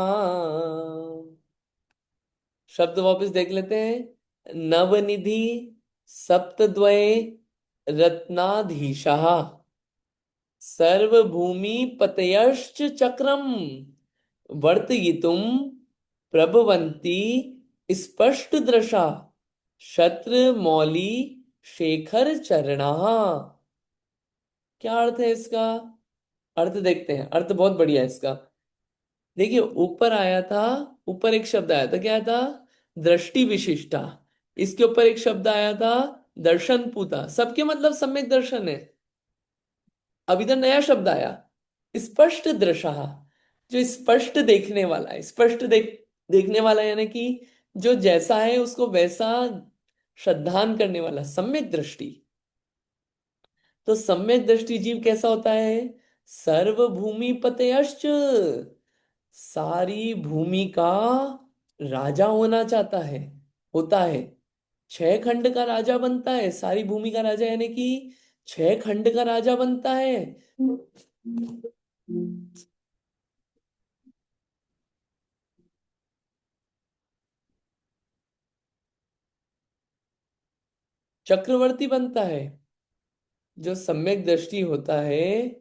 शब्द वापस देख लेते हैं। नवनिधि सप्तद्वय रत्नाधीशः सर्वभूमि पतयश्च चक्रम वर्तयितुं प्रभवन्ति स्पष्ट दृशा शत्र मौली शेखर चरणा। क्या अर्थ है इसका? अर्थ देखते हैं, अर्थ बहुत बढ़िया है इसका। देखिए ऊपर आया था, ऊपर एक शब्द आया था, क्या आया था? दृष्टि विशिष्टा। इसके ऊपर एक शब्द आया था दर्शन पूता, सबके मतलब सम्यक दर्शन है। अब इधर नया शब्द आया स्पष्ट दृशा, जो स्पष्ट देखने वाला है। स्पष्ट देखने वाला यानी कि जो जैसा है उसको वैसा श्रद्धान करने वाला, सम्यक दृष्टि। तो सम्यक दृष्टि जीव कैसा होता है? सर्वभूमि पतयश्च, सारी भूमि का राजा होना चाहता है, होता है। 6 खंड का राजा बनता है, सारी भूमि का राजा यानी कि 6 खंड का राजा बनता है। चक्रवर्ती बनता है। जो सम्यक दृष्टि होता है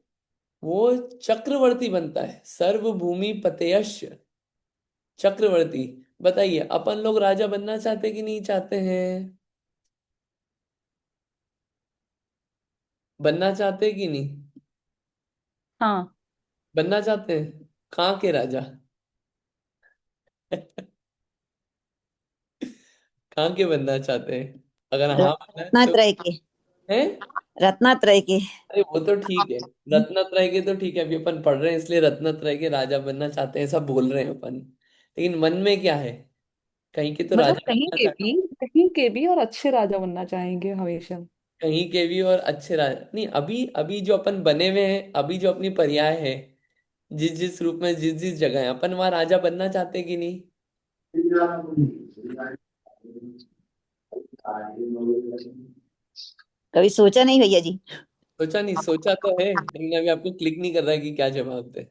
वो चक्रवर्ती बनता है। सर्वभूमि पतयश्च चक्रवर्ती। बताइए, अपन लोग राजा बनना चाहते कि नहीं चाहते हैं? बनना चाहते कि नहीं? हाँ। बनना चाहते हैं। कहाँ के राजा? कहाँ के बनना चाहते हैं? अगर हाँ बनना है तो रत्नात्रय के। है। रत्नात्रय के। अरे वो तो ठीक है। रत्नत्रय के तो ठीक है, अभी अपन पढ़ रहे हैं इसलिए रत्नत्रय के राजा बनना चाहते हैं सब बोल रहे हैं अपन। लेकिन मन में क्या है? कहीं के तो मतलब राजा बनना चाहते। कहीं के भी और अच्छे राजा बनना चाहेंगे हमेशा। कहीं के भी और अच्छे राजा नहीं। अभी अभी जो अपन बने हुए हैं, अभी जो अपनी पर्याय है, जिस जिस रूप में जिस जिस जगह है, अपन वहां राजा बनना चाहते कि नहीं? कभी सोचा नहीं भैया जी। सोचा नहीं? सोचा तो है, लेकिन अभी आपको क्लिक नहीं कर रहा है कि क्या जवाब दे।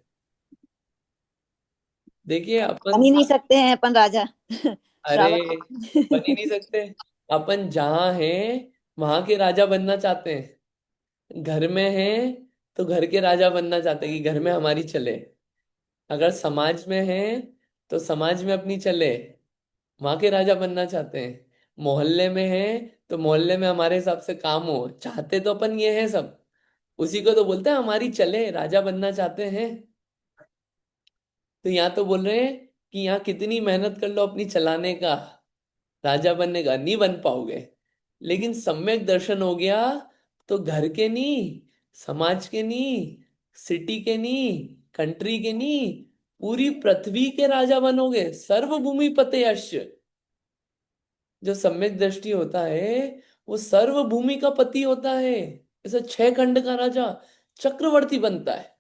देखिए अपन बन ही नहीं सकते हैं अपन राजा। अरे श्रावण। बन ही नहीं सकते। अपन जहाँ हैं वहां के राजा बनना चाहते हैं। घर में हैं तो घर के राजा बनना चाहते हैं कि घर में हमारी चले। अगर समाज में हैं तो समाज में अपनी चले, वहां के राजा बनना चाहते हैं। मोहल्ले में हैं तो मोहल्ले में हमारे हिसाब से काम हो चाहते तो अपन ये हैं सब। उसी को तो बोलते हैं हमारी चले, राजा बनना चाहते हैं। तो यहाँ तो बोल रहे हैं कि यहाँ कितनी मेहनत कर लो अपनी चलाने का, राजा बनने का नहीं बन पाओगे। लेकिन सम्यक दर्शन हो गया तो घर के नहीं, समाज के नहीं, सिटी के नहीं, कंट्री के नहीं, पूरी पृथ्वी के राजा बनोगे। सर्वभूमि पते यश। जो सम्यक दृष्टि होता है वो सर्वभूमि का पति होता है। ऐसा 6 खंड का राजा चक्रवर्ती बनता है।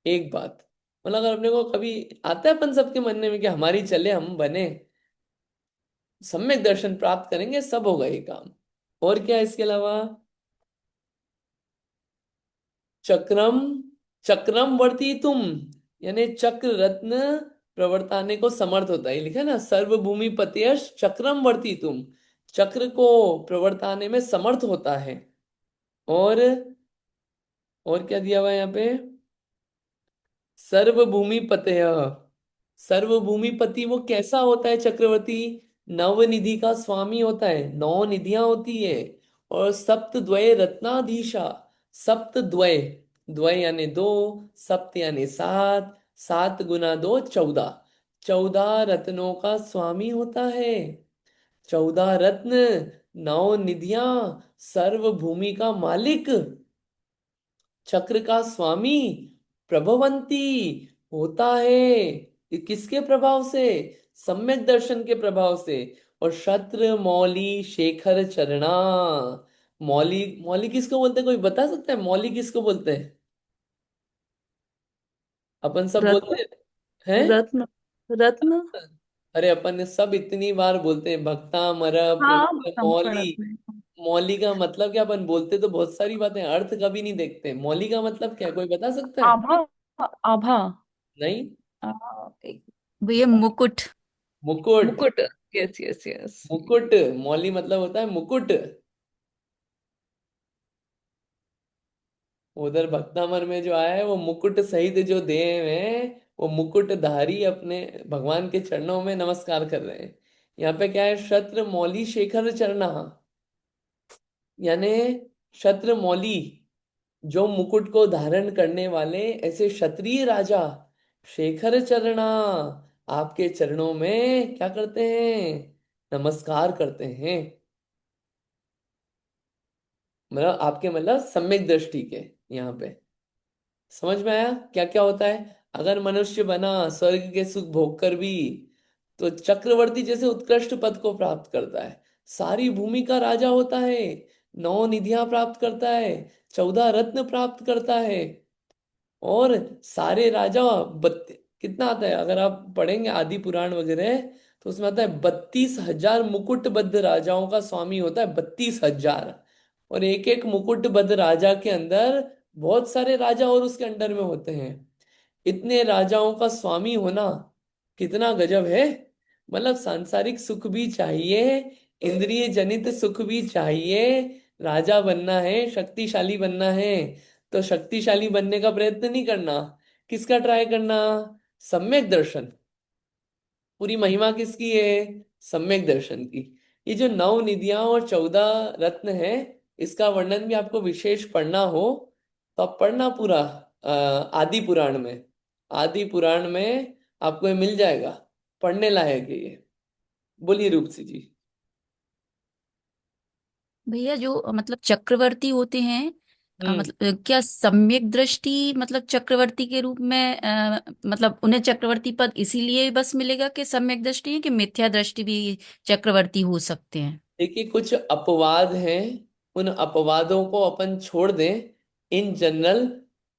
एक बात, मतलब अगर अपने को कभी आता है अपन सबके मन में कि हमारी चले हम बने, सम्यक दर्शन प्राप्त करेंगे सब होगा ये काम। और क्या है इसके अलावा? चक्रम चक्रम वर्ती तुम, यानी चक्र रत्न प्रवर्ताने को समर्थ होता है। ये लिखा है ना, सर्वभूमि पतियश चक्रम वर्ती तुम, चक्र को प्रवर्ताने में समर्थ होता है। और और क्या दिया हुआ है यहाँ पे? सर्वभूमिपतय। सर्वभूमिपति वो कैसा होता है चक्रवर्ती? नवनिधि का स्वामी होता है, 9 निधियां होती है। और सप्त द्वय रत्नाधीशा। सप्त द्वय, द्वय यानी दो, सप्त यानी सात, 7 गुना 2 14, 14 रत्नों का स्वामी होता है। 14 रत्न, 9 निधियां, सर्वभूमि का मालिक, चक्र का स्वामी, प्रभवंती होता है। ये किसके प्रभाव से? सम्यक दर्शन के प्रभाव से। और शत्र मौली शेखर चरणा। मौली, मौली किसको बोलते हैं? कोई बता सकता है मौली किसको बोलते हैं? अपन सब रत्न। बोलते हैं। रत्न। रत्न। अरे अपन ने सब इतनी बार बोलते हैं भक्ता मर हाँ, प्रभु ब्रह्म मौली। रत्न। मौली का मतलब क्या? अपन बोलते तो बहुत सारी बातें, अर्थ कभी नहीं देखते। मौली का मतलब क्या है? कोई बता सकता है? आभा। आभा। नहीं। आ, एक- भैया मुकुट। मुकुट। मुकुट। Yes yes yes. मुकुट, मौली मतलब होता है मुकुट। उधर भक्तामर में जो आया है वो मुकुट सहित जो देह में, वो मुकुटधारी अपने भगवान के चरणों में नमस्कार कर रहे हैं। यहाँ पे क्या है? शत्र मौली शेखर चरणा, यानी शत्र मौली, जो मुकुट को धारण करने वाले ऐसे क्षत्रिय राजा, शेखर चरणा, आपके चरणों में क्या करते हैं? नमस्कार करते हैं। मतलब आपके, मतलब सम्यक दृष्टि के। यहाँ पे समझ में आया क्या क्या होता है? अगर मनुष्य बना स्वर्ग के सुख भोग कर भी, तो चक्रवर्ती जैसे उत्कृष्ट पद को प्राप्त करता है, सारी भूमि का राजा होता है, 9 निधियां प्राप्त करता है, 14 रत्न प्राप्त करता है। और सारे राजा कितना आता है? अगर आप पढ़ेंगे आदि पुराण वगैरह तो उसमें आता है 32,000 मुकुटबद्ध राजाओं का स्वामी होता है। 32,000। और एक एक मुकुटबद्ध राजा के अंदर बहुत सारे राजा और उसके अंडर में होते हैं। इतने राजाओं का स्वामी होना कितना गजब है। मतलब सांसारिक सुख भी चाहिए, इंद्रिय जनित सुख भी चाहिए। राजा बनना है, शक्तिशाली बनना है, तो शक्तिशाली बनने का प्रयत्न नहीं करना। किसका ट्राई करना? सम्यक दर्शन। पूरी महिमा किसकी है? सम्यक दर्शन की। ये जो 9 निधियां और 14 रत्न है, इसका वर्णन भी आपको विशेष पढ़ना हो तो आप पढ़ना पूरा आदि पुराण में। आदि पुराण में आपको ये मिल जाएगा, पढ़ने लायक है ये। बोलिए रूपसी जी। भैया जो मतलब चक्रवर्ती होते हैं, हम्म। मतलब क्या सम्यक दृष्टि मतलब चक्रवर्ती के रूप में मतलब उन्हें चक्रवर्ती पद इसीलिए बस मिलेगा कि सम्यक दृष्टि है, कि मिथ्या दृष्टि भी चक्रवर्ती हो सकते हैं? देखिए, कुछ अपवाद हैं, उन अपवादों को अपन छोड़ दें। इन जनरल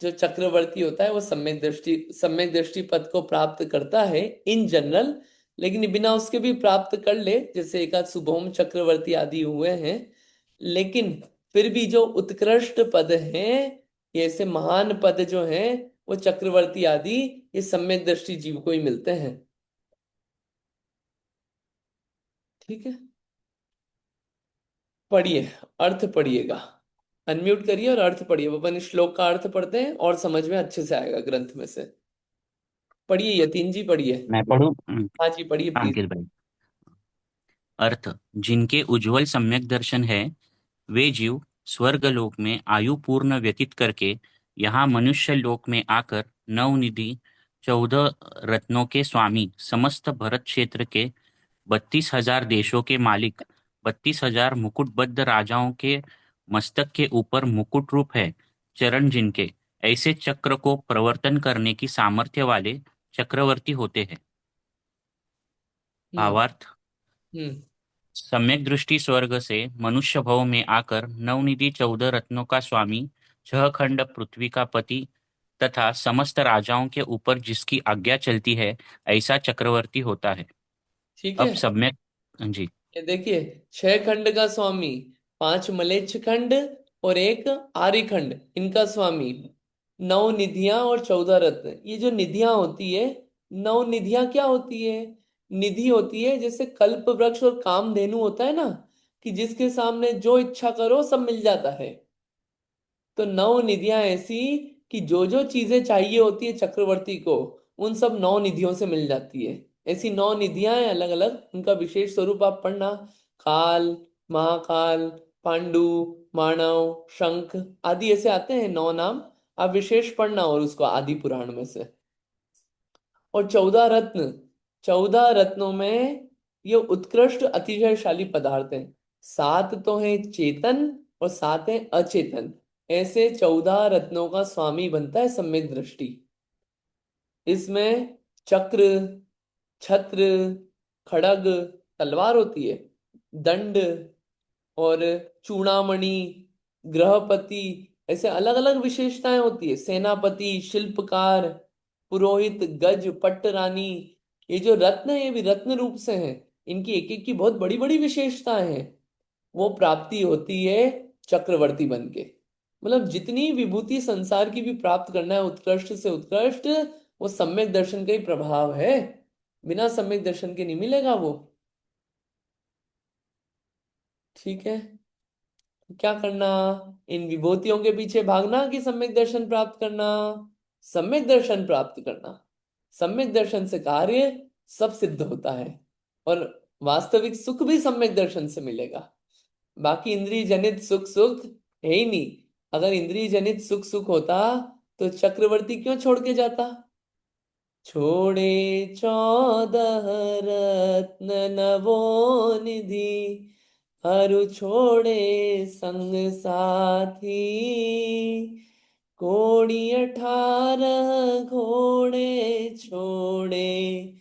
जो चक्रवर्ती होता है वो सम्यक दृष्टि पद को प्राप्त करता है इन जनरल। लेकिन बिना उसके भी प्राप्त कर ले, जैसे एक आध सुभौम चक्रवर्ती आदि हुए हैं। लेकिन फिर भी जो उत्कृष्ट पद हैं, ये ऐसे महान पद जो हैं, वो चक्रवर्ती आदि ये सम्यक दृष्टि जीव को ही मिलते हैं। ठीक है, पढ़िए, अर्थ पढ़िएगा। अनम्यूट करिए और अर्थ पढ़िए। अपन इस श्लोक का अर्थ पढ़ते हैं और समझ में अच्छे से आएगा ग्रंथ में से। पढ़िए, यतीन जी पढ़िए। मैं पढ़ूं? हाँ जी, पढ़िए हाँ प्लीज। गिर भाई। अर्थ: जिनके उज्जवल सम्यक दर्शन है, वे जीव स्वर्गलोक में आयु पूर्ण व्यतीत करके यहाँ मनुष्य लोक में आकर नवनिधि 14 रत्नों के स्वामी, समस्त भरत क्षेत्र के 32,000 देशों के मालिक, 32,000 मुकुटबद्ध राजाओं के मस्तक के ऊपर मुकुट रूप है चरण जिनके, ऐसे चक्र को प्रवर्तन करने की सामर्थ्य वाले चक्रवर्ती होते हैं। हम्म। भावार्थ: हम्म। सम्यक दृष्टि स्वर्ग से मनुष्य भव में आकर नवनिधि 14 रत्नों का स्वामी, 6 खंड पृथ्वी का पति तथा समस्त राजाओं के ऊपर जिसकी आज्ञा चलती है, ऐसा चक्रवर्ती होता है। ठीक है। अब सम्यक, जी, ये देखिए, 6 खंड का स्वामी, 5 मलेच्छ खंड और एक आर्य खंड, इनका स्वामी। 9 निधियां और 14 रत्न। ये जो निधियां होती है, 9 निधियां क्या होती है? निधि होती है जैसे कल्प वृक्ष और कामधेनु होता है ना, कि जिसके सामने जो इच्छा करो सब मिल जाता है। तो 9 निधियां ऐसी कि जो जो चीजें चाहिए होती है चक्रवर्ती को, उन सब 9 निधियों से मिल जाती है। ऐसी 9 निधियां हैं अलग अलग, उनका विशेष स्वरूप आप पढ़ना। काल, महाकाल, पांडु, मानव, शंख आदि ऐसे आते हैं 9 नाम। आप विशेष पढ़ना और उसको आदि पुराण में से। और 14 रत्न, 14 रत्नों में ये उत्कृष्ट अतिशयशाली पदार्थ हैं। 7 तो हैं चेतन और 7 हैं अचेतन। ऐसे 14 रत्नों का स्वामी बनता है सम्यक दृष्टि। इसमें चक्र, छत्र, खड़ग तलवार होती है, दंड और चूड़ामणि, गृहपति, ऐसे अलग अलग विशेषताएं होती है। सेनापति, शिल्पकार, पुरोहित, गज, पट्ट रानी। ये जो रत्न है, ये भी रत्न रूप से हैं। इनकी एक एक की बहुत बड़ी बड़ी विशेषताएं हैं। वो प्राप्ति होती है चक्रवर्ती बन के। मतलब जितनी विभूति संसार की भी प्राप्त करना है उत्कृष्ट से उत्कृष्ट, वो सम्यक दर्शन का ही प्रभाव है। बिना सम्यक दर्शन के नहीं मिलेगा वो। ठीक है, क्या करना? इन विभूतियों के पीछे भागना कि सम्यक दर्शन प्राप्त करना? सम्यक दर्शन प्राप्त करना। सम्यक दर्शन से कार्य सब सिद्ध होता है, और वास्तविक सुख भी सम्यक दर्शन से मिलेगा। बाकी इंद्रिय जनित सुख सुख है ही नहीं। अगर इंद्रिय जनित सुख सुख होता तो चक्रवर्ती क्यों छोड़ के जाता? छोड़े 14 रत्न नवो निधि, हरु छोड़े संग साथी, कोड़ी 18 घोड़े छोड़े,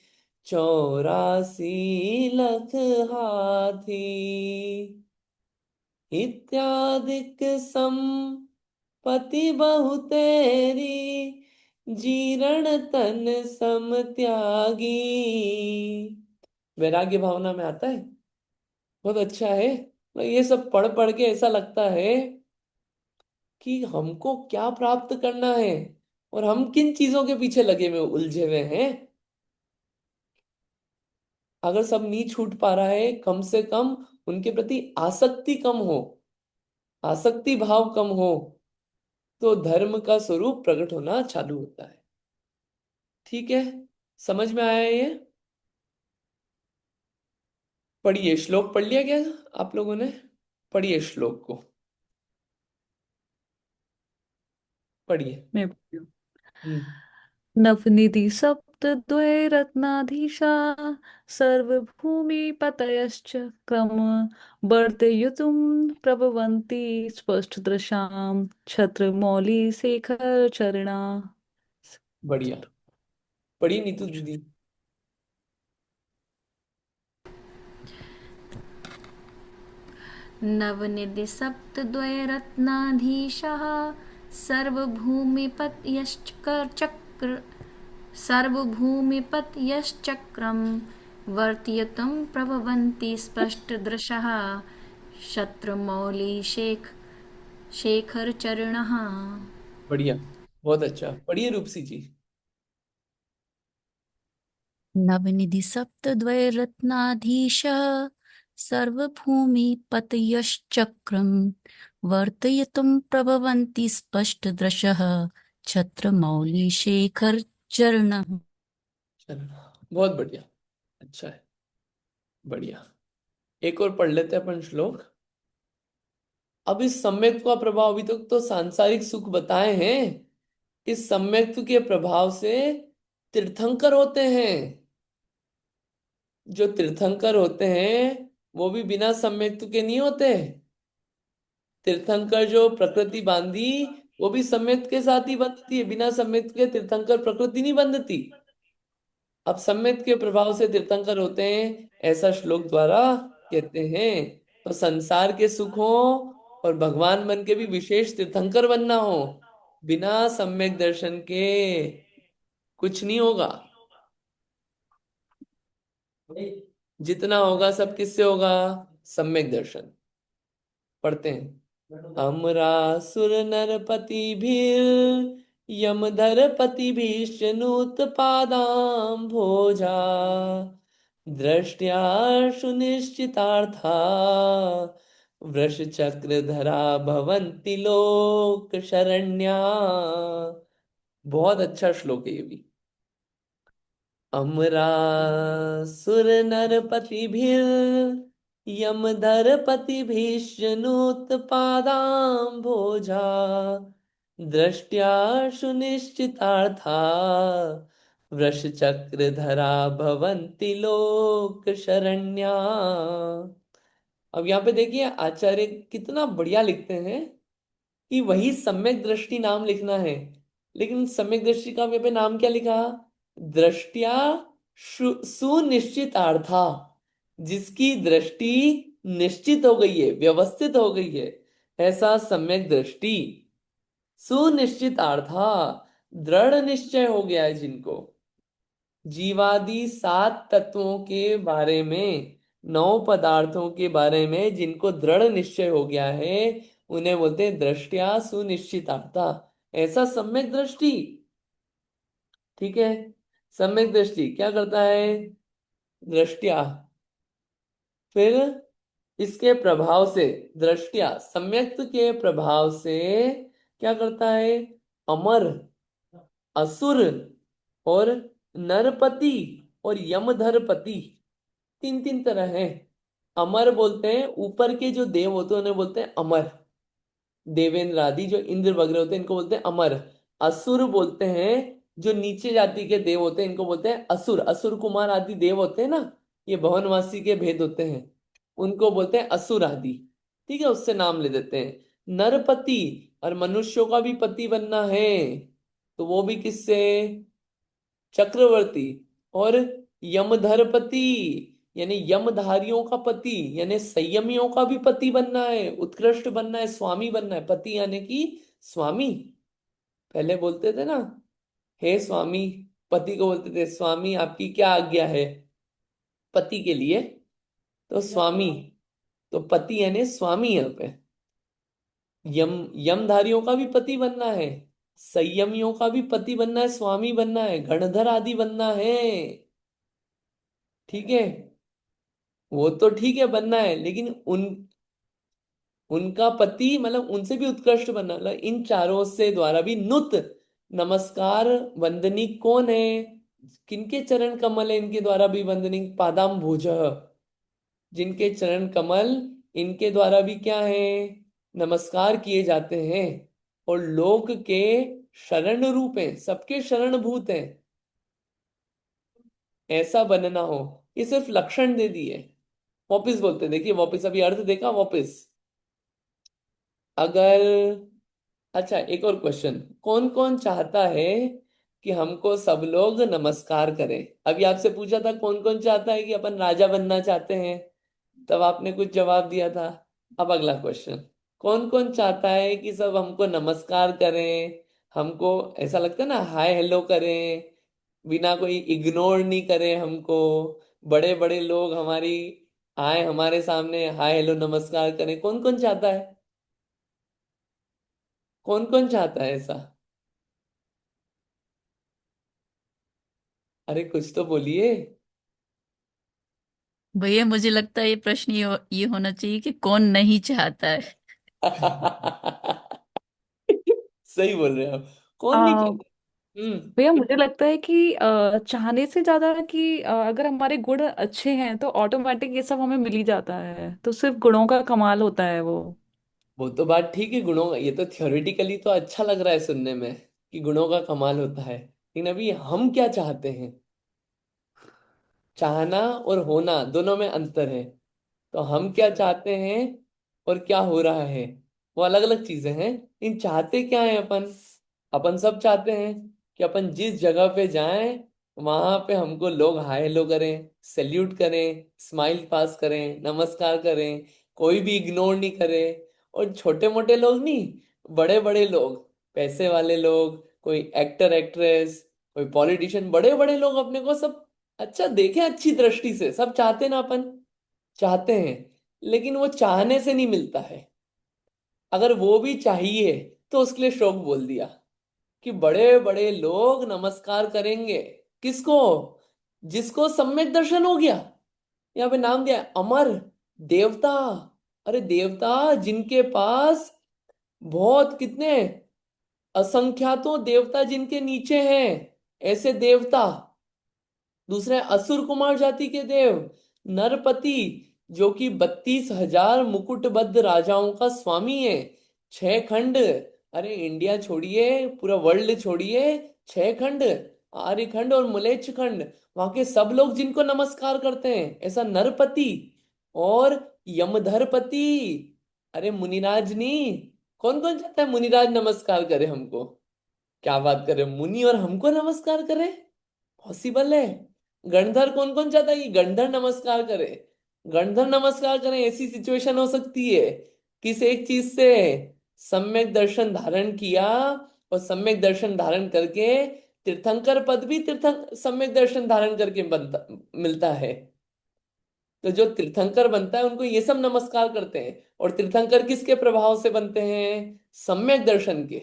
84 लख हाथी, इत्यादिक संपत्ति बहु तेरी, जीर्ण तन सम त्यागी। वैराग्य भावना में आता है। बहुत अच्छा है। ये सब पढ़ पढ़ के ऐसा लगता है कि हमको क्या प्राप्त करना है और हम किन चीजों के पीछे लगे हुए उलझे हुए हैं। अगर सब नहीं छूट पा रहा है, कम से कम उनके प्रति आसक्ति कम हो, आसक्ति भाव कम हो, तो धर्म का स्वरूप प्रकट होना चालू होता है। ठीक है, समझ में आया ये? पढ़िए, श्लोक पढ़ लिया क्या आप लोगों ने? पढ़िए श्लोक को, पढ़िए। मैं बोलती हूँ। हम्म। नवनिधि सप्तद्वैरत्नाधीशा सर्वभूमिपतयश्च क्रम वर्धयितुं प्रभवन्ति स्पष्टदृशां छत्रमौलिशेखरचरणा। बढ़िया, पढ़िए नीतू दीदी। नवनिधिसप्तद्वैरत्नाधीशः सर्वभूमिपतयश्चक्रं वर्तयितुं प्रभवन्ति स्पष्टदृशः शेखरचरणः। बढ़िया, बहुत अच्छा, पढ़िए रूपसी जी। नवनिधि सप्तद्वैरत्नाधीशः सर्वभूमिपतयश्चक्रं वर्तयितुं प्रभवन्ति स्पष्टदृशः छत्रमौलिशेखरचरणः। चलो, बहुत बढ़िया, अच्छा है, बढ़िया। एक और पढ़ लेते हैं अपन श्लोक। अब इस सम्यक्त्व का प्रभाव, अभी तक तो सांसारिक सुख बताए हैं, इस सम्यक्त्व के प्रभाव से तीर्थंकर होते हैं। जो तीर्थंकर होते हैं वो भी बिना सम्यक्त्व के नहीं होते। तीर्थंकर जो प्रकृति बांधी, वो भी सम्यक्त्व के साथ ही बंधती है, बिना सम्यक्त्व के तीर्थंकर प्रकृति नहीं बंधती। अब सम्यक्त्व के प्रभाव से तीर्थंकर होते हैं, ऐसा श्लोक द्वारा कहते हैं। तो संसार के सुखों और भगवान बन के भी विशेष तीर्थंकर बनना हो, बिना सम्यक दर्शन के कुछ नहीं होगा। जितना होगा सब किससे होगा? सम्यक दर्शन। पढ़ते हैं। अमरासुर नरपति भीर यमधरपति भीष्णुत पादाम भोजा दृष्टया सुनिश्चितार्था वृषचक्रधरा भवन्ति लोक शरण्या। बहुत अच्छा श्लोक है ये भी। अमरासुर नरपतिभिर् यमधरपतिभिश्चनोत्पादाम्भोजा दृष्ट्या सुनिश्चितार्था वृषचक्रधरा भवन्ति लोक शरण्या। अब यहाँ पे देखिए आचार्य कितना बढ़िया लिखते हैं कि वही सम्यक दृष्टि नाम लिखना है, लेकिन सम्यक दृष्टि का यहाँ पे नाम क्या लिखा? दृष्टिया सुनिश्चित अर्था, जिसकी दृष्टि निश्चित हो गई है, व्यवस्थित हो गई है, ऐसा सम्यक दृष्टि। सुनिश्चित अर्था, दृढ़ निश्चय हो गया है जिनको। जीवादि सात तत्वों के बारे में, नौ पदार्थों के बारे में जिनको दृढ़ निश्चय हो गया है, उन्हें बोलते हैं दृष्टिया सुनिश्चितार्था, ऐसा सम्यक दृष्टि। ठीक है, सम्यक दृष्टि क्या करता है? दृष्टिया, फिर इसके प्रभाव से, दृष्टिया सम्यक्त के प्रभाव से क्या करता है? अमर, असुर और नरपति और यमधरपति, तीन तीन तरह है। अमर बोलते हैं ऊपर के जो देव होते हैं उन्हें बोलते हैं अमर, देवेंद्र आदि जो इंद्र वगैरह होते हैं इनको बोलते हैं अमर। असुर बोलते हैं जो नीचे जाति के देव होते हैं, इनको बोलते हैं असुर। असुर कुमार आदि देव होते हैं ना, ये भवनवासी के भेद होते हैं, उनको बोलते हैं असुर आदि। ठीक है, उससे नाम ले देते हैं। नरपति, और मनुष्यों का भी पति बनना है, तो वो भी किससे? चक्रवर्ती। और यमधरपति यानी यमधारियों का पति, यानी संयमियों का भी पति बनना है, उत्कृष्ट बनना है, स्वामी बनना है। पति यानी कि स्वामी, पहले बोलते थे ना, हे स्वामी, पति को बोलते थे स्वामी आपकी क्या आज्ञा है, पति के लिए तो स्वामी। तो पति यानी स्वामी यहाँ पे। यमधारियों का भी पति बनना है, संयमियों का भी पति बनना है, स्वामी बनना है, गणधर आदि बनना है। ठीक है, वो तो ठीक है बनना है, लेकिन उनका पति मतलब उनसे भी उत्कृष्ट बनना, मतलब इन चारों से द्वारा भी नुत नमस्कार वंदनी कौन है? किनके चरण कमल है इनके द्वारा भी वंदनी? पादाम भोज, जिनके चरण कमल इनके द्वारा भी क्या है, नमस्कार किए जाते हैं, और लोक के शरण रूप हैं, सबके शरण भूत हैं, ऐसा बनना हो। ये सिर्फ लक्षण दे दिए। वापिस बोलते हैं, देखिए वापिस, अभी अर्थ देखा वापिस। अगर, अच्छा एक और क्वेश्चन, कौन कौन चाहता है कि हमको सब लोग नमस्कार करें? अभी आपसे पूछा था कौन कौन चाहता है कि अपन राजा बनना चाहते हैं, तब आपने कुछ जवाब दिया था। अब अगला क्वेश्चन, कौन कौन चाहता है कि सब हमको नमस्कार करें, हमको ऐसा लगता है ना, हाय हेलो करें, बिना कोई इग्नोर नहीं करें हमको, बड़े बड़े लोग हमारी आए हमारे सामने हाय हेलो नमस्कार करें? कौन कौन चाहता है? कौन कौन चाहता है ऐसा? अरे कुछ तो बोलिए। भैया मुझे लगता है ये प्रश्न ये होना चाहिए कि कौन नहीं चाहता है। सही बोल रहे हो आप, कौन नहीं आ, चाहता? हम्म। भैया मुझे लगता है कि चाहने से ज्यादा कि अगर हमारे गुण अच्छे हैं तो ऑटोमेटिक ये सब हमें मिल ही जाता है, तो सिर्फ गुणों का कमाल होता है वो। वो तो बात ठीक है, गुणों, ये तो थियोरेटिकली तो अच्छा लग रहा है सुनने में कि गुणों का कमाल होता है, लेकिन अभी हम क्या चाहते हैं? चाहना और होना दोनों में अंतर है। तो हम क्या चाहते हैं और क्या हो रहा है, वो अलग अलग चीजें हैं। इन चाहते क्या है अपन? अपन सब चाहते हैं कि अपन जिस जगह पे जाएं वहां पे हमको लोग हाय हेलो करें, सैल्यूट करें, स्माइल पास करें, नमस्कार करें, कोई भी इग्नोर नहीं करे। और छोटे मोटे लोग नहीं, बड़े बड़े लोग, पैसे वाले लोग, कोई एक्टर एक्ट्रेस, कोई पॉलिटिशियन, बड़े बड़े लोग अपने को सब अच्छा देखें, अच्छी दृष्टि से, सब चाहते ना अपन, चाहते हैं। लेकिन वो चाहने से नहीं मिलता है। अगर वो भी चाहिए तो उसके लिए श्लोक बोल दिया कि बड़े बड़े लोग नमस्कार करेंगे। किसको? जिसको सम्यक दर्शन हो गया। यहाँ पे नाम दिया है, अमर देवता। अरे देवता जिनके पास बहुत कितने असंख्यातों देवता जिनके नीचे हैं, ऐसे देवता। दूसरे असुर कुमार जाति के देव, नरपति, जो कि 32,000 मुकुटबद्ध राजाओं का स्वामी है। 6 खंड, अरे इंडिया छोड़िए, पूरा वर्ल्ड छोड़िए, 6 खंड, आर्यखंड और मलेच्छ खंड, वहां के सब लोग जिनको नमस्कार करते हैं, ऐसा नरपति। और यमधरपति, अरे मुनिराज नहीं, कौन कौन चाहता है मुनिराज नमस्कार करे हमको? क्या बात करे, मुनि और हमको नमस्कार करे? पॉसिबल है? गणधर, कौन कौन चाहता है कि गणधर नमस्कार करे? गणधर नमस्कार करें, ऐसी सिचुएशन हो सकती है। किस एक चीज से? सम्यक दर्शन धारण किया, और सम्यक दर्शन धारण करके तीर्थंकर पद भी तीर्थंकर सम्यक दर्शन धारण करके बनता मिलता है। तो जो तीर्थंकर बनता है उनको ये सब नमस्कार करते हैं। और तीर्थंकर किसके प्रभाव से बनते हैं? सम्यक दर्शन के।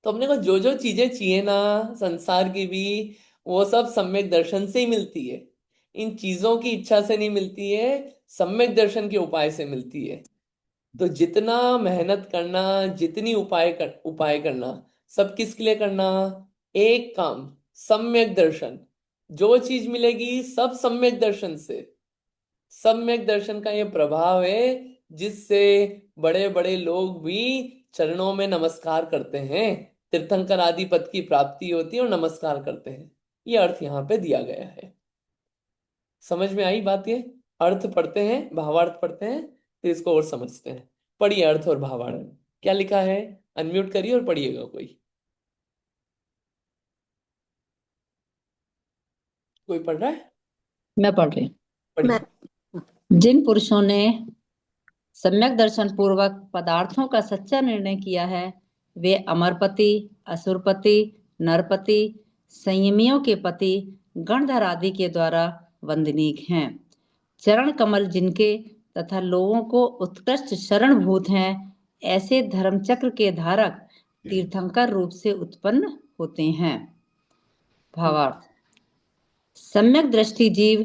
तो अपने को जो जो चीजें चाहिए ना संसार की भी, वो सब सम्यक दर्शन से ही मिलती है। इन चीजों की इच्छा से नहीं मिलती है, सम्यक दर्शन के उपाय से मिलती है। तो जितना मेहनत करना, जितनी उपाय करना, सब किसके लिए करना? एक काम, सम्यक दर्शन। जो चीज मिलेगी सब सम्यक दर्शन से। सम्यक दर्शन का ये प्रभाव है जिससे बड़े बड़े लोग भी चरणों में नमस्कार करते हैं, तीर्थंकर आदि पद की प्राप्ति होती है और नमस्कार करते हैं। ये अर्थ यहाँ पे दिया गया है। समझ में आई बात? ये अर्थ पढ़ते हैं, भावार्थ पढ़ते हैं, फिर इसको और समझते हैं। पढ़िए अर्थ और भावार्थ क्या लिखा है, अनम्यूट करिए और पढ़िएगा कोई। कोई पढ़ रहा है? मैं पढ़ रही मैं पढ़िए। हूँ। जिन पुरुषों ने सम्यक दर्शन पूर्वक पदार्थों का सच्चा निर्णय किया है, वे अमरपति, असुरपति, नरपति, संयमियों के पति, गणधर आदि के द्वारा वंदनीय हैं। चरण कमल जिनके तथा लोगों को उत्कृष्ट शरणभूत हैं, ऐसे धर्मचक्र के धारक तीर्थंकर रूप से उत्पन्न होते हैं। भावार्थ: सम्यक दृष्टि जीव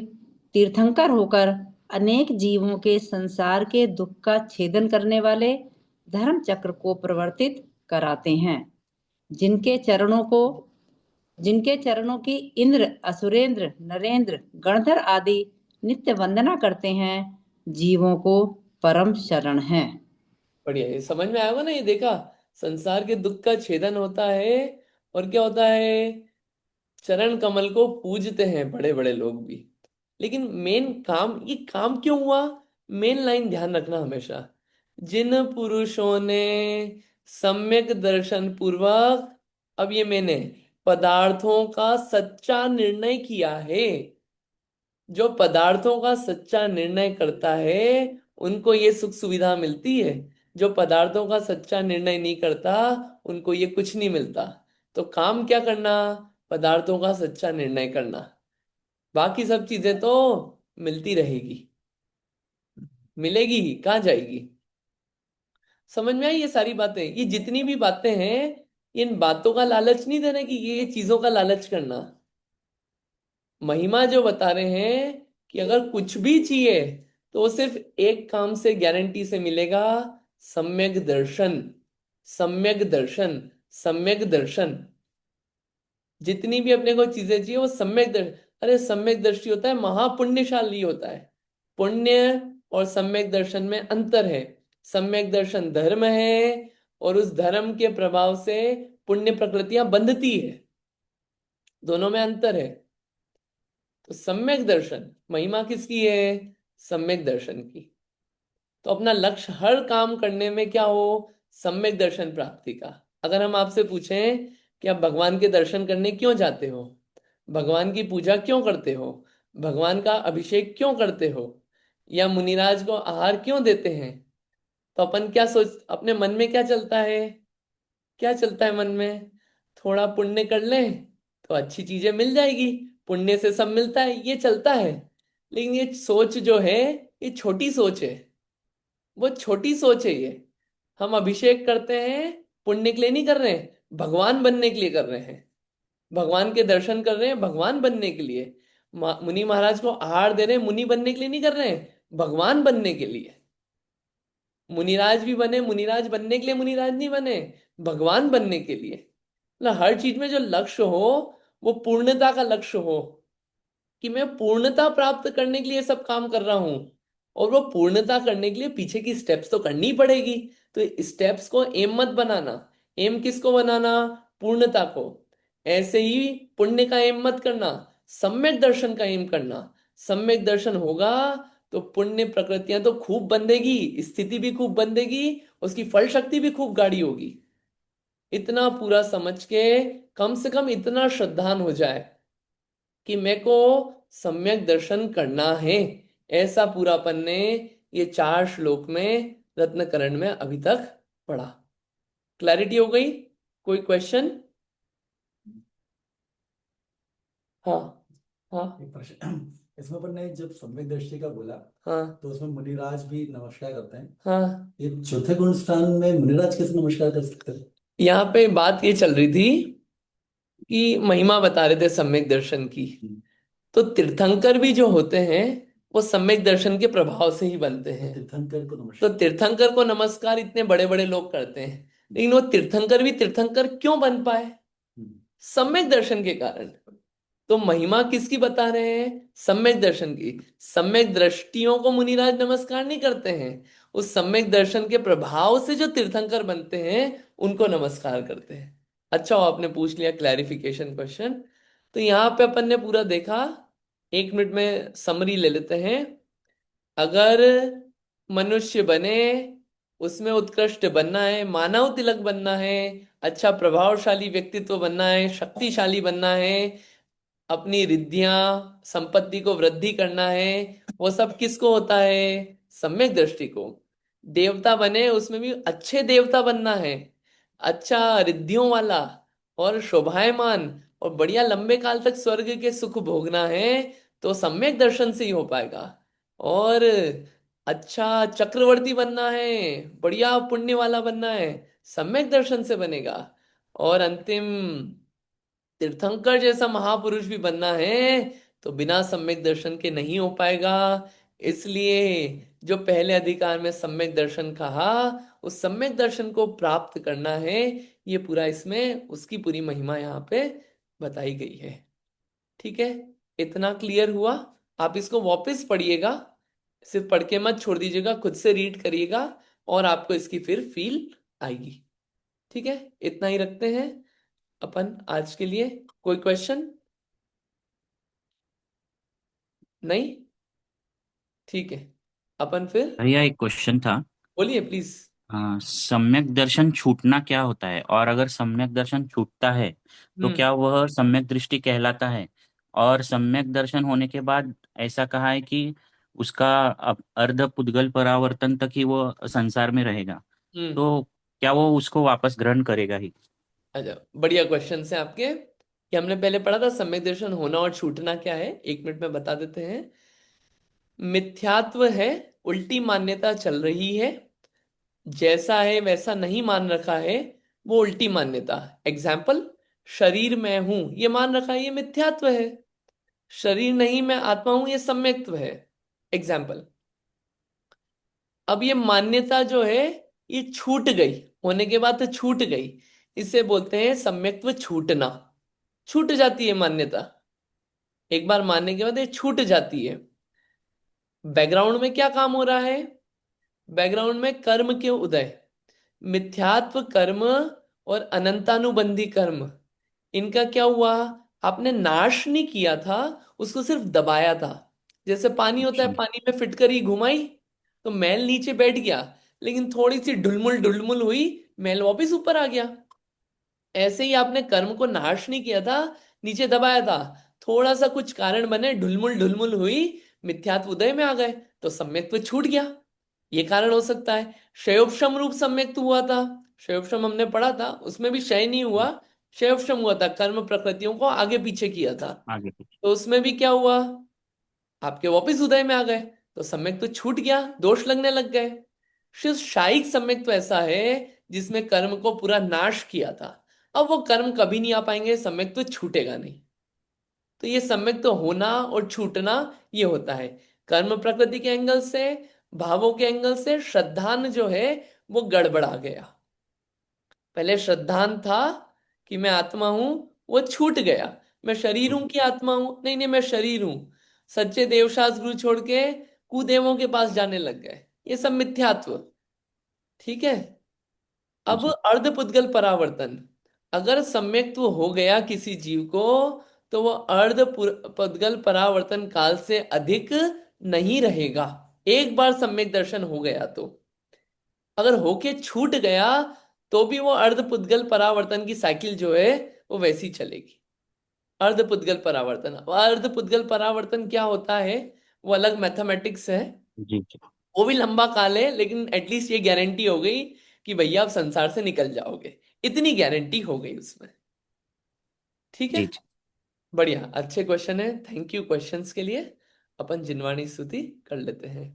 तीर्थंकर होकर अनेक जीवों के संसार के दुख का छेदन करने वाले धर्म चक्र को प्रवर्तित कराते हैं, जिनके चरणों की इंद्र, असुरेंद्र, नरेंद्र, गणधर आदि नित्य वंदना करते हैं, जीवों को परम शरण है। बढ़िया, ये समझ में आया होगा ना। ये देखा, संसार के दुख का छेदन होता है। और क्या होता है? चरण कमल को पूजते हैं बड़े बड़े लोग भी। लेकिन मेन काम, ये काम क्यों हुआ? मेन लाइन ध्यान रखना हमेशा। जिन पुरुषों ने सम्यक दर्शन पूर्वक, अब ये मैंने पदार्थों का सच्चा निर्णय किया है। जो पदार्थों का सच्चा निर्णय करता है, उनको ये सुख सुविधा मिलती है। जो पदार्थों का सच्चा निर्णय नहीं करता, उनको ये कुछ नहीं मिलता। तो काम क्या करना? पदार्थों का सच्चा निर्णय करना। बाकी सब चीजें तो मिलती रहेगी, मिलेगी ही, कहाँ जाएगी? समझ में आई ये सारी बातें? ये जितनी भी बातें हैं, इन बातों का लालच नहीं देना कि ये चीजों का लालच करना। महिमा जो बता रहे हैं कि अगर कुछ भी चाहिए तो वो सिर्फ एक काम से गारंटी से मिलेगा। सम्यक दर्शन, सम्यक दर्शन, सम्यक दर्शन। जितनी भी अपने को चीजें चाहिए वो सम्यक दर्शन। अरे सम्यक दृष्टि होता है महापुण्यशाली होता है। पुण्य और सम्यक दर्शन में अंतर है। सम्यक दर्शन धर्म है, और उस धर्म के प्रभाव से पुण्य प्रकृतियां बंधती है। दोनों में अंतर है। तो सम्यक दर्शन महिमा किसकी है? सम्यक दर्शन की। तो अपना लक्ष्य हर काम करने में क्या हो? सम्यक दर्शन प्राप्ति का। अगर हम आपसे पूछें कि आप भगवान के दर्शन करने क्यों जाते हो, भगवान की पूजा क्यों करते हो, भगवान का अभिषेक क्यों करते हो, या मुनिराज को आहार क्यों देते हैं, तो अपन क्या सोच, अपने मन में क्या चलता है? क्या चलता है मन में? थोड़ा पुण्य कर लें तो अच्छी चीजें मिल जाएगी, पुण्य से सब मिलता है, ये चलता है। लेकिन ये सोच जो है, ये छोटी सोच है। वो छोटी सोच है ये। हम अभिषेक करते हैं पुण्य के लिए नहीं कर रहे हैं, भगवान बनने के लिए कर रहे हैं। भगवान के दर्शन कर रहे हैं भगवान बनने के लिए। मुनि महाराज को आहार दे रहे हैं मुनि बनने के लिए नहीं कर रहे हैं, भगवान बनने के लिए। मुनिराज भी बने, मुनिराज बनने के लिए मुनिराज नहीं बने, भगवान बनने के लिए। मतलब हर चीज में जो लक्ष्य हो, वो पूर्णता का लक्ष्य हो, कि मैं पूर्णता प्राप्त करने के लिए सब काम कर रहा हूं। और वो पूर्णता करने के लिए पीछे की स्टेप्स तो करनी पड़ेगी। तो स्टेप्स को एम मत बनाना। एम किसको बनाना? पूर्णता को। ऐसे ही पुण्य का एम मत करना, सम्यक दर्शन का एम करना। सम्यक दर्शन होगा तो पुण्य प्रकृतियां तो खूब बंधेगी, स्थिति भी खूब बंधेगी, उसकी फल शक्ति भी खूब गाढ़ी होगी। इतना पूरा समझ के कम से कम इतना श्रद्धान हो जाए कि मेरे को सम्यक दर्शन करना है। ऐसा पूरापन ने ये 4 श्लोक में रत्नकरण में अभी तक पढ़ा। क्लैरिटी हो गई? कोई क्वेश्चन? हाँ, हाँ, एक प्रश्न इसमें अपन ने जब सम्यक दृष्टि का बोला, हाँ, तो उसमें मुनिराज भी नमस्कार करते हैं। हाँ। ये चौथे गुण स्थान में मुनिराज कैसे नमस्कार कर सकते हैं? यहाँ पे बात ये चल रही थी कि महिमा बता रहे थे सम्यक दर्शन की। तो तीर्थंकर भी जो होते हैं, वो सम्यक दर्शन के प्रभाव से ही बनते हैं। तीर्थंकर को तो नमस्कार। तीर्थंकर को नमस्कार इतने बड़े बड़े लोग करते हैं, लेकिन वो तीर्थंकर भी तीर्थंकर क्यों बन पाए? सम्यक दर्शन के कारण। तो महिमा किसकी बता रहे हैं? सम्यक दर्शन की। सम्यक दृष्टियों को मुनिराज नमस्कार नहीं करते हैं, उस सम्यक दर्शन के प्रभाव से जो तीर्थंकर बनते हैं उनको नमस्कार करते हैं। अच्छा हो आपने पूछ लिया क्लैरिफिकेशन क्वेश्चन। तो यहाँ पे अपन ने पूरा देखा। 1 मिनट में समरी ले लेते हैं। अगर मनुष्य बने, उसमें उत्कृष्ट बनना है, मानव तिलक बनना है, अच्छा प्रभावशाली व्यक्तित्व बनना है, शक्तिशाली बनना है, अपनी रिद्धियां संपत्ति को वृद्धि करना है, वो सब किसको होता है? सम्यक दृष्टि को। देवता बने, उसमें भी अच्छे देवता बनना है, अच्छा रिद्धियों वाला और शोभायमान, और बढ़िया लंबे काल तक स्वर्ग के सुख भोगना है, तो सम्यक दर्शन से ही हो पाएगा। और अच्छा चक्रवर्ती बनना है, बढ़िया पुण्य वाला बनना है, सम्यक दर्शन से बनेगा। और अंतिम तीर्थंकर जैसा महापुरुष भी बनना है, तो बिना सम्यक दर्शन के नहीं हो पाएगा। इसलिए जो पहले अधिकार में सम्यक दर्शन कहा, उस सम्यक दर्शन को प्राप्त करना है, ये पूरा इसमें उसकी पूरी महिमा यहाँ पे बताई गई है। ठीक है, इतना क्लियर हुआ? आप इसको वापस पढ़िएगा, सिर्फ पढ़ के मत छोड़ दीजिएगा, खुद से रीड करिएगा और आपको इसकी फिर फील आएगी। ठीक है, इतना ही रखते हैं अपन आज के लिए। कोई क्वेश्चन? नहीं? ठीक है, अपन फिर भैया एक क्वेश्चन था। बोलिए प्लीज। सम्यक दर्शन छूटना क्या होता है, और अगर सम्यक दर्शन छूटता है तो हम्म। क्या वह सम्यक दृष्टि कहलाता है? और सम्यक दर्शन होने के बाद ऐसा कहा है कि उसका अर्ध पुद्गल परावर्तन तक ही वो संसार में रहेगा, हम्म। तो क्या वो उसको वापस ग्रहण करेगा ही? अच्छा, बढ़िया क्वेश्चन है आपके। ये हमने पहले पढ़ा था, सम्यक दर्शन होना और छूटना क्या है, 1 मिनट में बता देते हैं। मिथ्यात्व है, उल्टी मान्यता चल रही है, जैसा है वैसा नहीं मान रखा है, वो उल्टी मान्यता। एग्जाम्पल, शरीर मैं हूं ये मान रखा है, ये मिथ्यात्व है। शरीर नहीं मैं आत्मा हूं, ये सम्यक्त्व है। एग्जाम्पल। अब ये मान्यता जो है, ये छूट गई, होने के बाद तो छूट गई, इसे बोलते हैं सम्यक्त्व छूटना। छूट जाती है मान्यता, एक बार मानने के बाद ये छूट जाती है। बैकग्राउंड में क्या काम हो रहा है? बैकग्राउंड में कर्म के उदय, मिथ्यात्व कर्म और अनंतानुबंधी कर्म, इनका क्या हुआ? आपने नाश नहीं किया था, उसको सिर्फ दबाया था। जैसे पानी होता अच्छा। है, पानी में फिटकरी घुमाई तो मैल नीचे बैठ गया, लेकिन थोड़ी सी ढुलमुल ढुलमुल हुई, मैल वापिस ऊपर आ गया। ऐसे ही आपने कर्म को नाश नहीं किया था, नीचे दबाया था, थोड़ा सा कुछ कारण बने, ढुलमुल ढुलमुल हुई, मिथ्यात्व उदय में आ गए, तो सम्यक्त्व छूट गया। ये कारण हो सकता है। क्षयोपशम रूप सम्यक्त्व हुआ था, क्षयोपशम हमने पढ़ा था, उसमें भी क्षय नहीं हुआ, क्षयोपशम हुआ था, कर्म प्रकृतियों को आगे पीछे किया था। आगे कुछ? तो उसमें भी क्या हुआ? आपके वापिस उदय में आ गए, तो सम्यक्त्व छूट गया, दोष लगने लग गए। शिव शायिक सम्यक्त्व ऐसा है जिसमें कर्म को पूरा नाश किया था, अब वो कर्म कभी नहीं आ पाएंगे, सम्यक्त्व छूटेगा नहीं। तो ये सम्यक्त्व होना और छूटना ये होता है कर्म प्रकृति के एंगल से, भावों के एंगल से। श्रद्धान जो है वो गड़बड़ा गया। पहले श्रद्धान था कि मैं आत्मा हूं, वो छूट गया। मैं शरीर हूं कि आत्मा हूं? नहीं नहीं, मैं शरीर हूं। सच्चे देवशास्त्र गुरु छोड़ के कुदेवों के पास जाने लग गए, ये सब मिथ्यात्व। ठीक है। अब जी अर्धपुद्गल परावर्तन, अगर सम्यक्त्व हो गया किसी जीव को, तो वो पुद्गल परावर्तन काल से अधिक नहीं रहेगा, एक बार सम्यक दर्शन हो गया तो। अगर होके छूट गया तो भी वो अर्धपुद्गल परावर्तन की साइकिल जो है वो वैसी चलेगी। अर्धपुद्गल परावर्तन, अर्धपुद्गल परावर्तन क्या होता है, वो अलग मैथमेटिक्स है, जी जी। वो भी लंबा काल है, लेकिन एटलीस्ट ये गारंटी हो गई कि भैया आप संसार से निकल जाओगे, इतनी गारंटी हो गई उसमें। ठीक है, जी जी। बढ़िया, अच्छे क्वेश्चन है, थैंक यू क्वेश्चंस के लिए। अपन जिनवाणी स्तुति कर लेते हैं।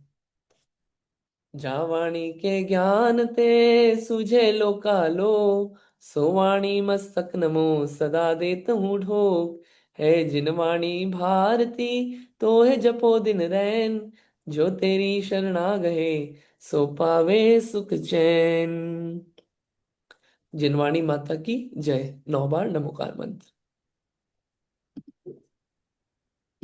जावाणी के ज्ञान ते सुझे लोकालो, सोवाणी मस्तक नमो सदा देत हूँ ढोक। है जिनवाणी भारती तो है जपो दिन रैन, जो तेरी शरणा गए सो पावे सुख चैन। जिनवाणी माता की जय। 9 बार नमोकार मंत्र।